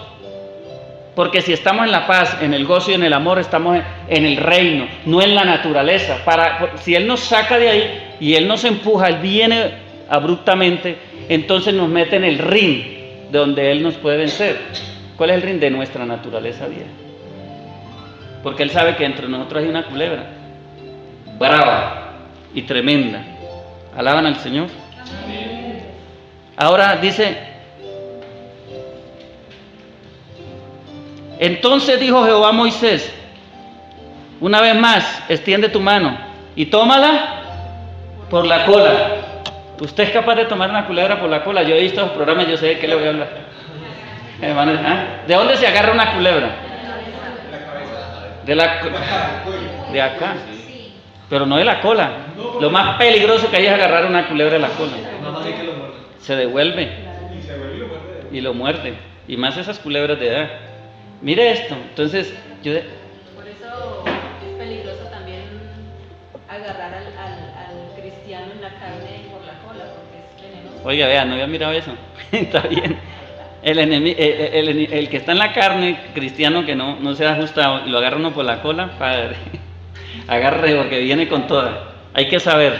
Porque si estamos en la paz, en el gozo y en el amor, estamos en el reino, no en la naturaleza. Si Él nos saca de ahí y Él nos empuja, Él viene abruptamente, entonces nos mete en el ring de donde Él nos puede vencer. ¿Cuál es el ring? De nuestra naturaleza vieja. Porque Él sabe que entre nosotros hay una culebra brava y tremenda. ¿Alaban al Señor? Ahora dice: entonces dijo Jehová a Moisés, una vez más, extiende tu mano y tómala por la cola. ¿Usted es capaz de tomar una culebra por la cola? Yo he visto los programas, yo sé de qué le voy a hablar. Hermanos, ¿de dónde se agarra una culebra? De acá. Pero no de la cola. Lo más peligroso que hay es agarrar una culebra de la cola. Se devuelve y lo muerde. Y más esas culebras de edad. Mire esto. Entonces, por eso es peligroso también agarrar al cristiano en la carne por la cola, porque es venenoso. Oiga, vea, no había mirado eso. Está bien. El que está en la carne, cristiano que no se ha ajustado, y lo agarra uno por la cola, padre. Agarre, porque viene con toda. Hay que saber.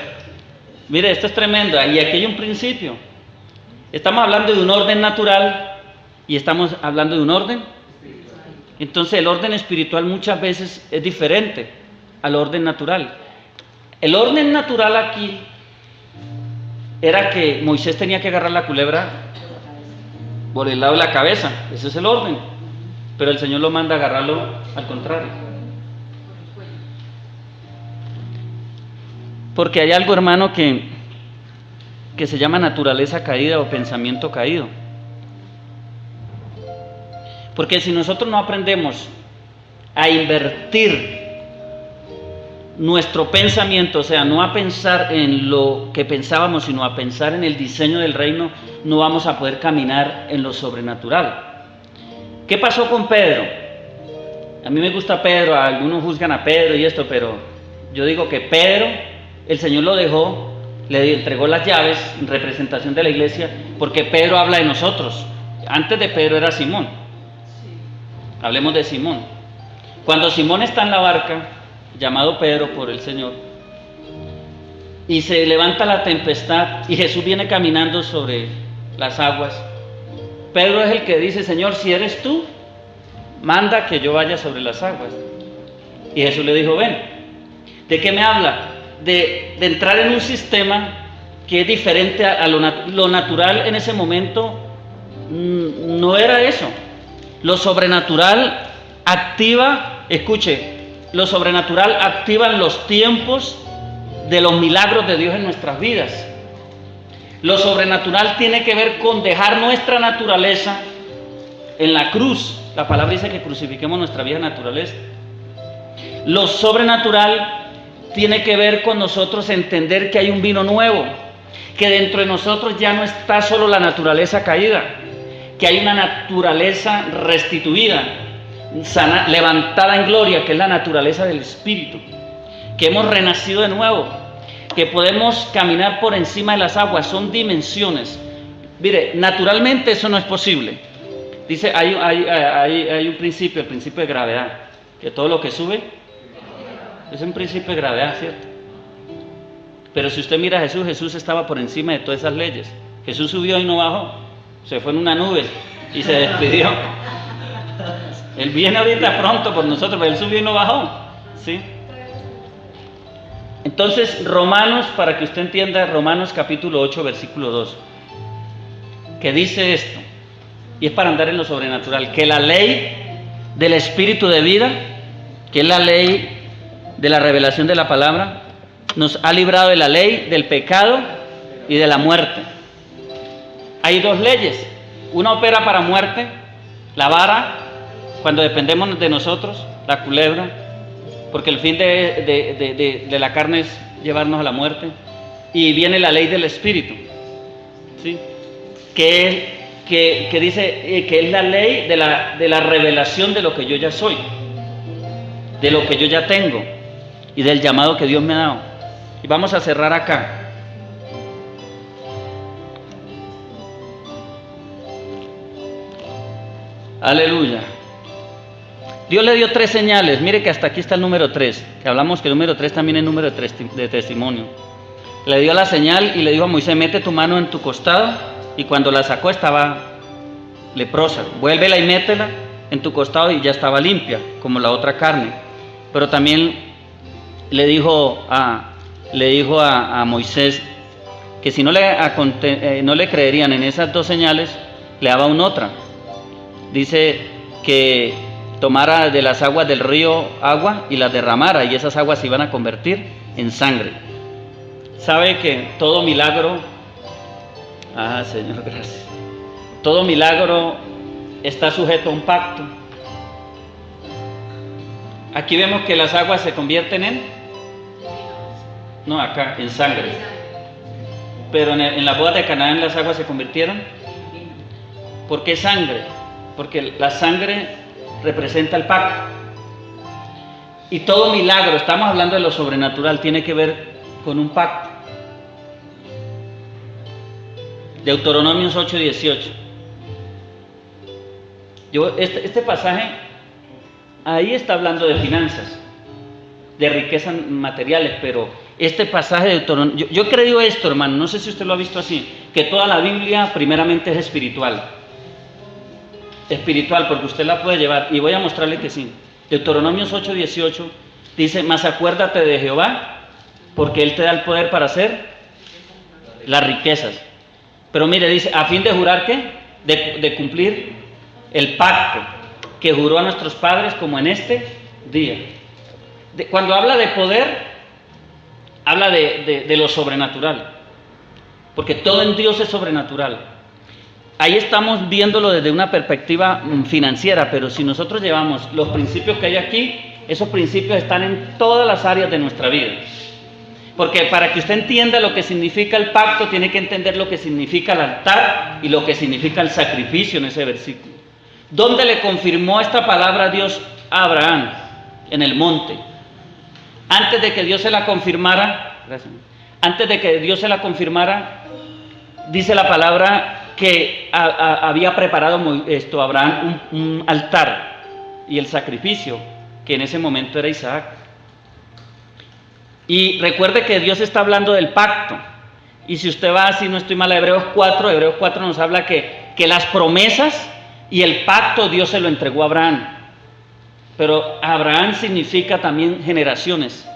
Mire, esto es tremendo. Y aquí hay un principio. Estamos hablando de un orden natural y estamos hablando de un orden. Entonces el orden espiritual muchas veces es diferente al orden natural. El orden natural aquí era que Moisés tenía que agarrar la culebra por el lado de la cabeza. Ese es el orden. Pero el Señor lo manda a agarrarlo al contrario. Porque hay algo, hermano, que se llama naturaleza caída o pensamiento caído. Porque si nosotros no aprendemos a invertir nuestro pensamiento, o sea, no a pensar en lo que pensábamos, sino a pensar en el diseño del reino, no vamos a poder caminar en lo sobrenatural. ¿Qué pasó con Pedro? A mí me gusta Pedro, algunos juzgan a Pedro y esto, pero yo digo que Pedro, el Señor lo dejó, le entregó las llaves en representación de la iglesia, porque Pedro habla de nosotros. Antes de Pedro era Simón. Hablemos de Simón. Cuando Simón está en la barca, llamado Pedro por el Señor, y se levanta la tempestad y Jesús viene caminando sobre las aguas, Pedro es el que dice: Señor, si eres tú, manda que yo vaya sobre las aguas. Y Jesús le dijo: ven. ¿De qué me habla? De entrar en un sistema que es diferente a lo natural. En ese momento no era eso. Lo sobrenatural activa, escuche, lo sobrenatural activa los tiempos de los milagros de Dios en nuestras vidas. Lo sobrenatural tiene que ver con dejar nuestra naturaleza en la cruz. La palabra dice que crucifiquemos nuestra vieja naturaleza. Lo sobrenatural tiene que ver con nosotros entender que hay un vino nuevo, que dentro de nosotros ya no está solo la naturaleza caída, que hay una naturaleza restituida, sana, levantada en gloria, que es la naturaleza del Espíritu, que hemos renacido de nuevo, que podemos caminar por encima de las aguas. Son dimensiones. Mire, naturalmente eso no es posible. Dice, hay un principio, el principio de gravedad, que todo lo que sube es un principio de gravedad, ¿cierto? Pero si usted mira a Jesús, Jesús estaba por encima de todas esas leyes. Jesús subió y no bajó, se fue en una nube y se despidió. Él viene ahorita pronto por nosotros, pero Él subió y no bajó, ¿sí? Entonces, Romanos, para que usted entienda, Romanos capítulo 8, versículo 2, que dice esto, y es para andar en lo sobrenatural, que la ley del Espíritu de vida, que es la ley de la revelación de la palabra, nos ha librado de la ley del pecado y de la muerte. Hay dos leyes. Una opera para muerte, la vara, cuando dependemos de nosotros, la culebra, porque el fin de la carne es llevarnos a la muerte. Y viene la ley del Espíritu, ¿sí? que dice que es la ley de la revelación de lo que yo ya soy, de lo que yo ya tengo y del llamado que Dios me ha dado. Y vamos a cerrar acá. Aleluya. Dios le dio 3 señales. Mire que hasta aquí está el número 3, que hablamos que el número 3 también es número de testimonio. Le dio la señal y le dijo a Moisés: mete tu mano en tu costado y cuando la sacó estaba leprosa. Vuélvela y métela en tu costado y ya estaba limpia, como la otra carne. Pero también le dijo a Moisés que si no le creerían en esas dos señales, le daba una otra. Dice que tomara de las aguas del río agua y las derramara, y esas aguas se iban a convertir en sangre. Sabe que todo milagro, Señor, gracias. Todo milagro está sujeto a un pacto. Aquí vemos que las aguas se convierten en sangre. Pero en la boda de Canaán las aguas se convirtieron. ¿Por qué sangre? Porque la sangre representa el pacto. Y todo milagro, estamos hablando de lo sobrenatural, tiene que ver con un pacto. Deuteronomios 8:18. Este pasaje, ahí está hablando de finanzas, de riquezas materiales, pero este pasaje de Deuteronomio, yo he creído esto, hermano, no sé si usted lo ha visto así, que toda la Biblia primeramente es espiritual, porque usted la puede llevar, y voy a mostrarle que sí. Deuteronomios 8:18 dice: mas acuérdate de Jehová, porque Él te da el poder para hacer las riquezas. Pero mire, dice, a fin de jurar, ¿qué? De cumplir el pacto que juró a nuestros padres, como en este día. Cuando habla de poder, habla de lo sobrenatural, porque todo en Dios es sobrenatural. Ahí estamos viéndolo desde una perspectiva financiera, pero si nosotros llevamos los principios que hay aquí, esos principios están en todas las áreas de nuestra vida. Porque para que usted entienda lo que significa el pacto, tiene que entender lo que significa el altar y lo que significa el sacrificio en ese versículo. ¿Dónde le confirmó esta palabra Dios a Abraham? En el monte. Antes de que Dios se la confirmara, dice la palabra que había preparado Abraham un altar, y el sacrificio, que en ese momento era Isaac. Y recuerde que Dios está hablando del pacto, y si usted va, si no estoy mal, a Hebreos 4 nos habla que las promesas y el pacto Dios se lo entregó a Abraham. Pero Abraham significa también generaciones,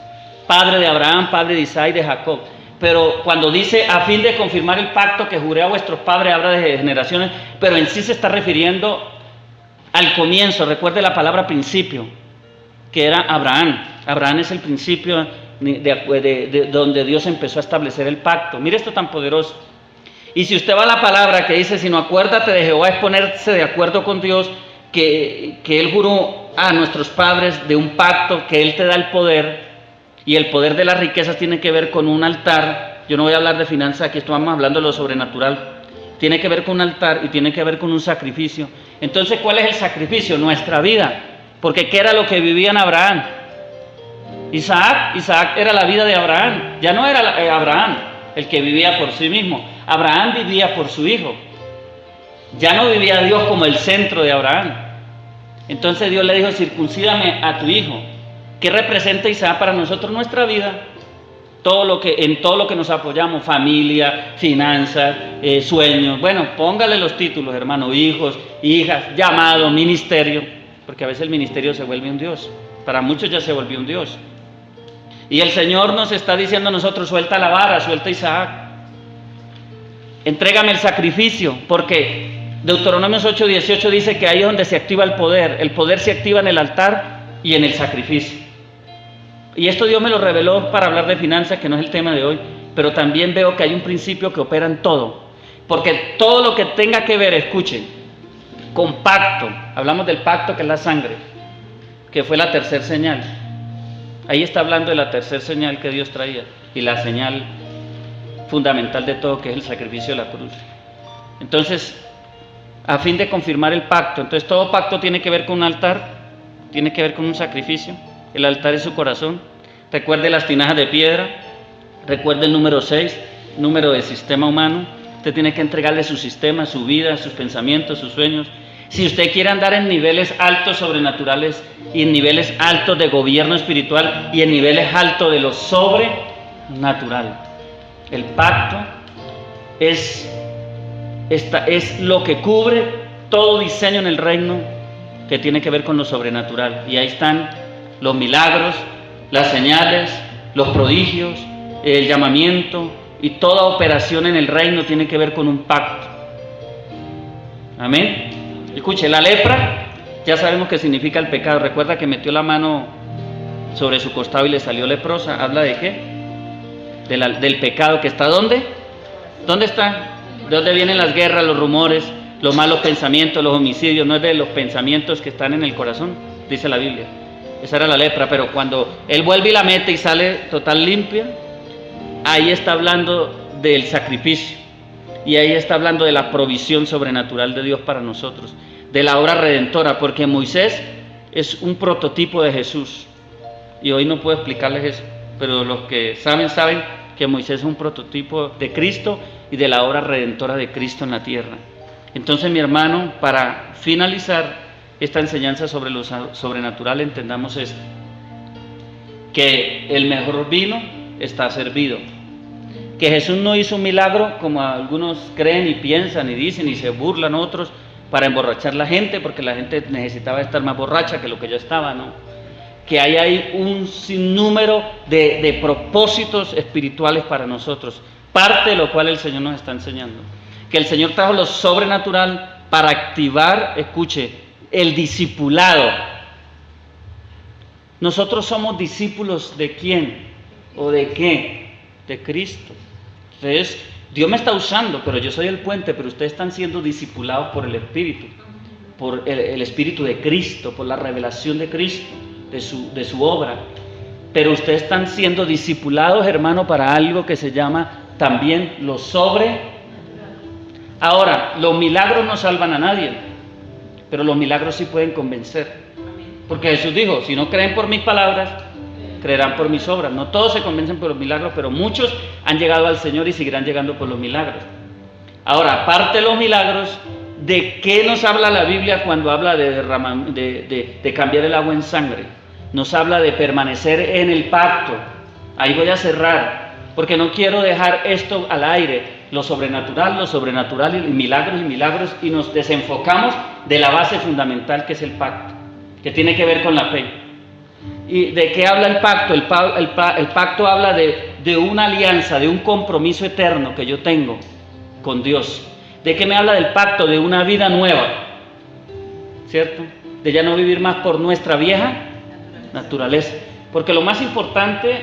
padre de Abraham, padre de Isaac y de Jacob. Pero cuando dice a fin de confirmar el pacto que juré a vuestros padres, habla de generaciones, pero en sí se está refiriendo al comienzo. Recuerde la palabra principio, que era Abraham. Abraham es el principio de donde Dios empezó a establecer el pacto. Mire esto tan poderoso. Y si usted va a la palabra que dice, sino acuérdate de Jehová, es ponerse de acuerdo con Dios, que Él juró a nuestros padres de un pacto, que Él te da el poder, y el poder de las riquezas tiene que ver con un altar. Yo no voy a hablar de finanzas, aquí estamos hablando de lo sobrenatural. Tiene que ver con un altar y tiene que ver con un sacrificio. Entonces, ¿cuál es el sacrificio? Nuestra vida. Porque ¿qué era lo que vivía en Abraham? Isaac era la vida de Abraham. Ya no era Abraham el que vivía por sí mismo. Abraham vivía por su hijo. Ya no vivía Dios como el centro de Abraham. Entonces Dios le dijo: circuncídame a tu hijo. ¿Qué representa Isaac para nosotros? Nuestra vida. En todo lo que nos apoyamos: familia, finanzas, sueños. Bueno, póngale los títulos, hermano: hijos, hijas, llamado, ministerio. Porque a veces el ministerio se vuelve un Dios. Para muchos ya se volvió un Dios. Y el Señor nos está diciendo a nosotros: suelta la vara, suelta Isaac. Entrégame el sacrificio, porque Deuteronomios 8:18 dice que ahí es donde se activa el poder. El poder se activa en el altar y en el sacrificio. Y esto Dios me lo reveló para hablar de finanzas, que no es el tema de hoy, pero también veo que hay un principio que opera en todo. Porque todo lo que tenga que ver, escuchen, con pacto, hablamos del pacto que es la sangre, que fue la tercera señal. Ahí está hablando de la tercera señal que Dios traía, y la señal fundamental de todo, que es el sacrificio de la cruz. Entonces, a fin de confirmar el pacto, entonces todo pacto tiene que ver con un altar, tiene que ver con un sacrificio. El altar es su corazón. Recuerde las tinajas de piedra, recuerde el número 6, número de sistema humano. Usted tiene que entregarle su sistema, su vida, sus pensamientos, sus sueños. Si usted quiere andar en niveles altos sobrenaturales, y en niveles altos de gobierno espiritual, y en niveles altos de lo sobrenatural, el pacto es es lo que cubre todo diseño en el reino que tiene que ver con lo sobrenatural. Y ahí están los milagros, las señales, los prodigios, el llamamiento, y toda operación en el reino tiene que ver con un pacto. Amén. Escuche, la lepra, ya sabemos qué significa el pecado. Recuerda que metió la mano sobre su costado y le salió leprosa. ¿Habla de qué? Del pecado que está ¿dónde? ¿Dónde está? ¿De dónde vienen las guerras, los rumores, los malos pensamientos, los homicidios? No es de los pensamientos que están en el corazón, dice la Biblia. Esa era la lepra, pero cuando él vuelve y la mete y sale total limpia, ahí está hablando del sacrificio, y ahí está hablando de la provisión sobrenatural de Dios para nosotros, de la obra redentora, porque Moisés es un prototipo de Jesús, y hoy no puedo explicarles eso, pero los que saben que Moisés es un prototipo de Cristo y de la obra redentora de Cristo en la tierra. Entonces, mi hermano, para finalizar esta enseñanza sobre lo sobrenatural, entendamos esto: que el mejor vino está servido, que Jesús no hizo un milagro como algunos creen y piensan y dicen y se burlan otros para emborrachar la gente, porque la gente necesitaba estar más borracha que lo que ya estaba, ¿no? Que hay un sinnúmero de propósitos espirituales para nosotros, parte de lo cual el Señor nos está enseñando, que el Señor trajo lo sobrenatural para activar, escuche, el discipulado. Nosotros somos discípulos ¿de quién? ¿O de qué? De Cristo. Entonces, Dios me está usando, pero yo soy el puente, pero ustedes están siendo discipulados por el Espíritu, por el Espíritu de Cristo, por la revelación de Cristo, de su obra. Pero ustedes están siendo discipulados, hermano, para algo que se llama también lo sobre. Ahora, los milagros no salvan a nadie, pero los milagros sí pueden convencer. Porque Jesús dijo, si no creen por mis palabras, creerán por mis obras. No todos se convencen por los milagros, pero muchos han llegado al Señor y seguirán llegando por los milagros. Ahora, aparte de los milagros, ¿de qué nos habla la Biblia cuando habla de cambiar el agua en sangre? Nos habla de permanecer en el pacto. Ahí voy a cerrar, porque no quiero dejar esto al aire, lo sobrenatural y milagros, y nos desenfocamos de la base fundamental que es el pacto, que tiene que ver con la fe. ¿Y de qué habla el pacto? El pacto habla de una alianza, de un compromiso eterno que yo tengo con Dios. ¿De qué me habla del pacto? De una vida nueva, ¿cierto? De ya no vivir más por nuestra vieja naturaleza. Porque lo más importante,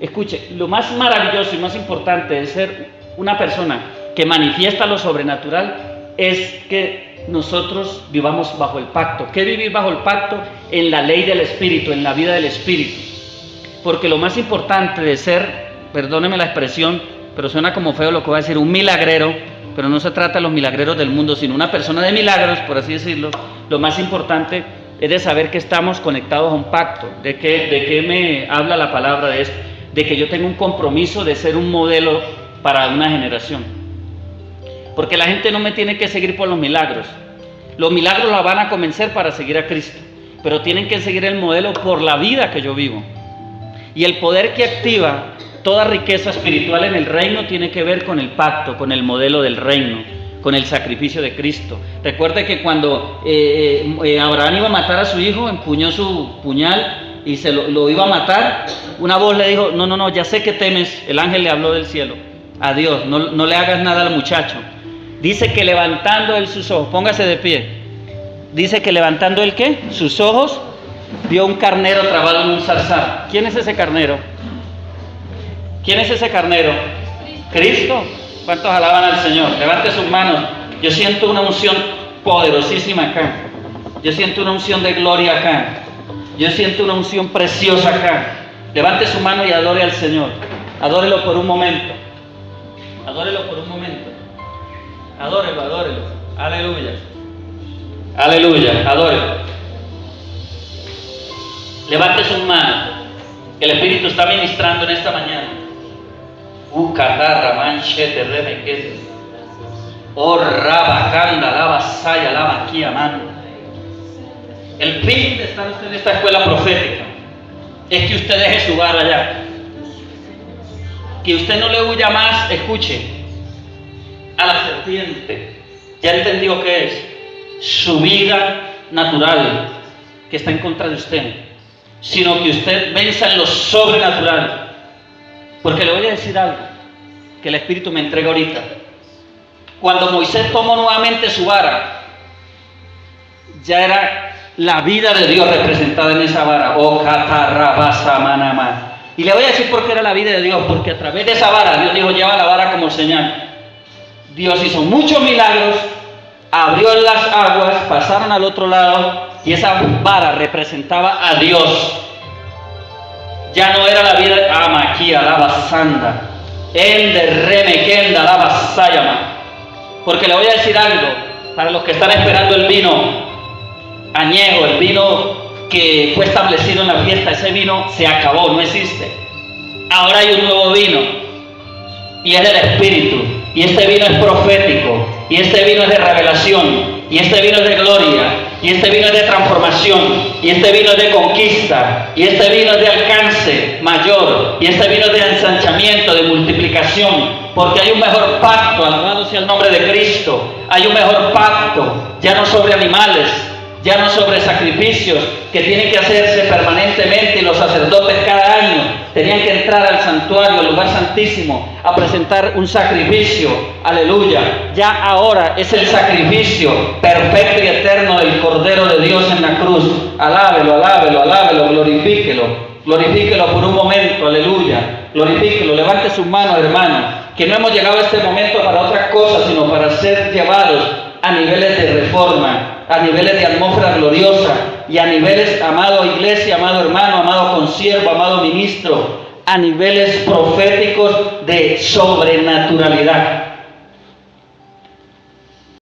escuche, lo más maravilloso y más importante de ser una persona que manifiesta lo sobrenatural es que nosotros vivamos bajo el pacto. ¿Qué vivir bajo el pacto? En la ley del Espíritu, en la vida del Espíritu. Porque lo más importante de ser, perdóneme la expresión, pero suena como feo lo que voy a decir, un milagrero, pero no se trata de los milagreros del mundo, sino una persona de milagros, por así decirlo. Lo más importante es de saber que estamos conectados a un pacto. ¿De qué me habla la palabra de esto? De que yo tengo un compromiso de ser un modelo para una generación. Porque la gente no me tiene que seguir por los milagros. Los milagros la van a convencer para seguir a Cristo, pero tienen que seguir el modelo por la vida que yo vivo. Y el poder que activa toda riqueza espiritual en el reino tiene que ver con el pacto, con el modelo del reino, con el sacrificio de Cristo. Recuerde que cuando Abraham iba a matar a su hijo, empuñó su puñal y lo iba a matar. Una voz le dijo, no, ya sé que temes. El ángel le habló del cielo. Adiós, no le hagas nada al muchacho. Dice que levantando él sus ojos, póngase de pie. Dice que levantando él ¿qué? Sus ojos, vio un carnero trabado en un zarzal. ¿Quién es ese carnero? ¿Quién es ese carnero? Cristo. ¿Cuántos alaban al Señor? Levante sus manos. Yo siento una unción poderosísima acá. Yo siento una unción de gloria acá. Yo siento una unción preciosa acá. Levante su mano y adore al Señor. Adórelo por un momento. Adórelo por un momento. Adórelo. Aleluya. Aleluya. Adórelo. Levante sus manos. Que el Espíritu está ministrando en esta mañana. Ucatarra manchete remequete. Oh rabacanda, lava saya, lava aquí amando. El fin de estar usted en esta escuela profética es que usted deje su vara allá. Que usted no le huya más, escuche, a la serpiente. Ya entendió qué es su vida natural, que está en contra de usted, sino que usted venza en lo sobrenatural. Porque le voy a decir algo que el Espíritu me entrega ahorita. Cuando Moisés tomó nuevamente su vara, ya era la vida de Dios representada en esa vara. Y le voy a decir por qué era la vida de Dios, porque a través de esa vara, Dios dijo, lleva la vara como señal. Dios hizo muchos milagros, abrió las aguas, pasaron al otro lado, y esa vara representaba a Dios. Ya no era la vida de Amaquía, la basanda, en de Remequenda, la basayama. Porque le voy a decir algo, para los que están esperando el vino añejo, el vino que fue establecido en la fiesta, ese vino se acabó, no existe. Ahora hay un nuevo vino, y es del Espíritu, y este vino es profético, y este vino es de revelación, y este vino es de gloria, y este vino es de transformación, y este vino es de conquista, y este vino es de alcance mayor, y este vino es de ensanchamiento, de multiplicación, porque hay un mejor pacto, alabado sea el nombre de Cristo. Hay un mejor pacto, ya no sobre animales, ya no sobre sacrificios que tienen que hacerse permanentemente, y los sacerdotes cada año tenían que entrar al santuario, al lugar santísimo, a presentar un sacrificio. Aleluya. Ya ahora es el sacrificio perfecto y eterno del Cordero de Dios en la cruz. Alábelo, alábelo, alábelo, glorifíquelo. Glorifíquelo por un momento, aleluya. Glorifíquelo, levante sus manos, hermano. Que no hemos llegado a este momento para otra cosa, sino para ser llevados a niveles de reforma, a niveles de atmósfera gloriosa, y a niveles, amado iglesia, amado hermano, amado consiervo, amado ministro, a niveles proféticos de sobrenaturalidad.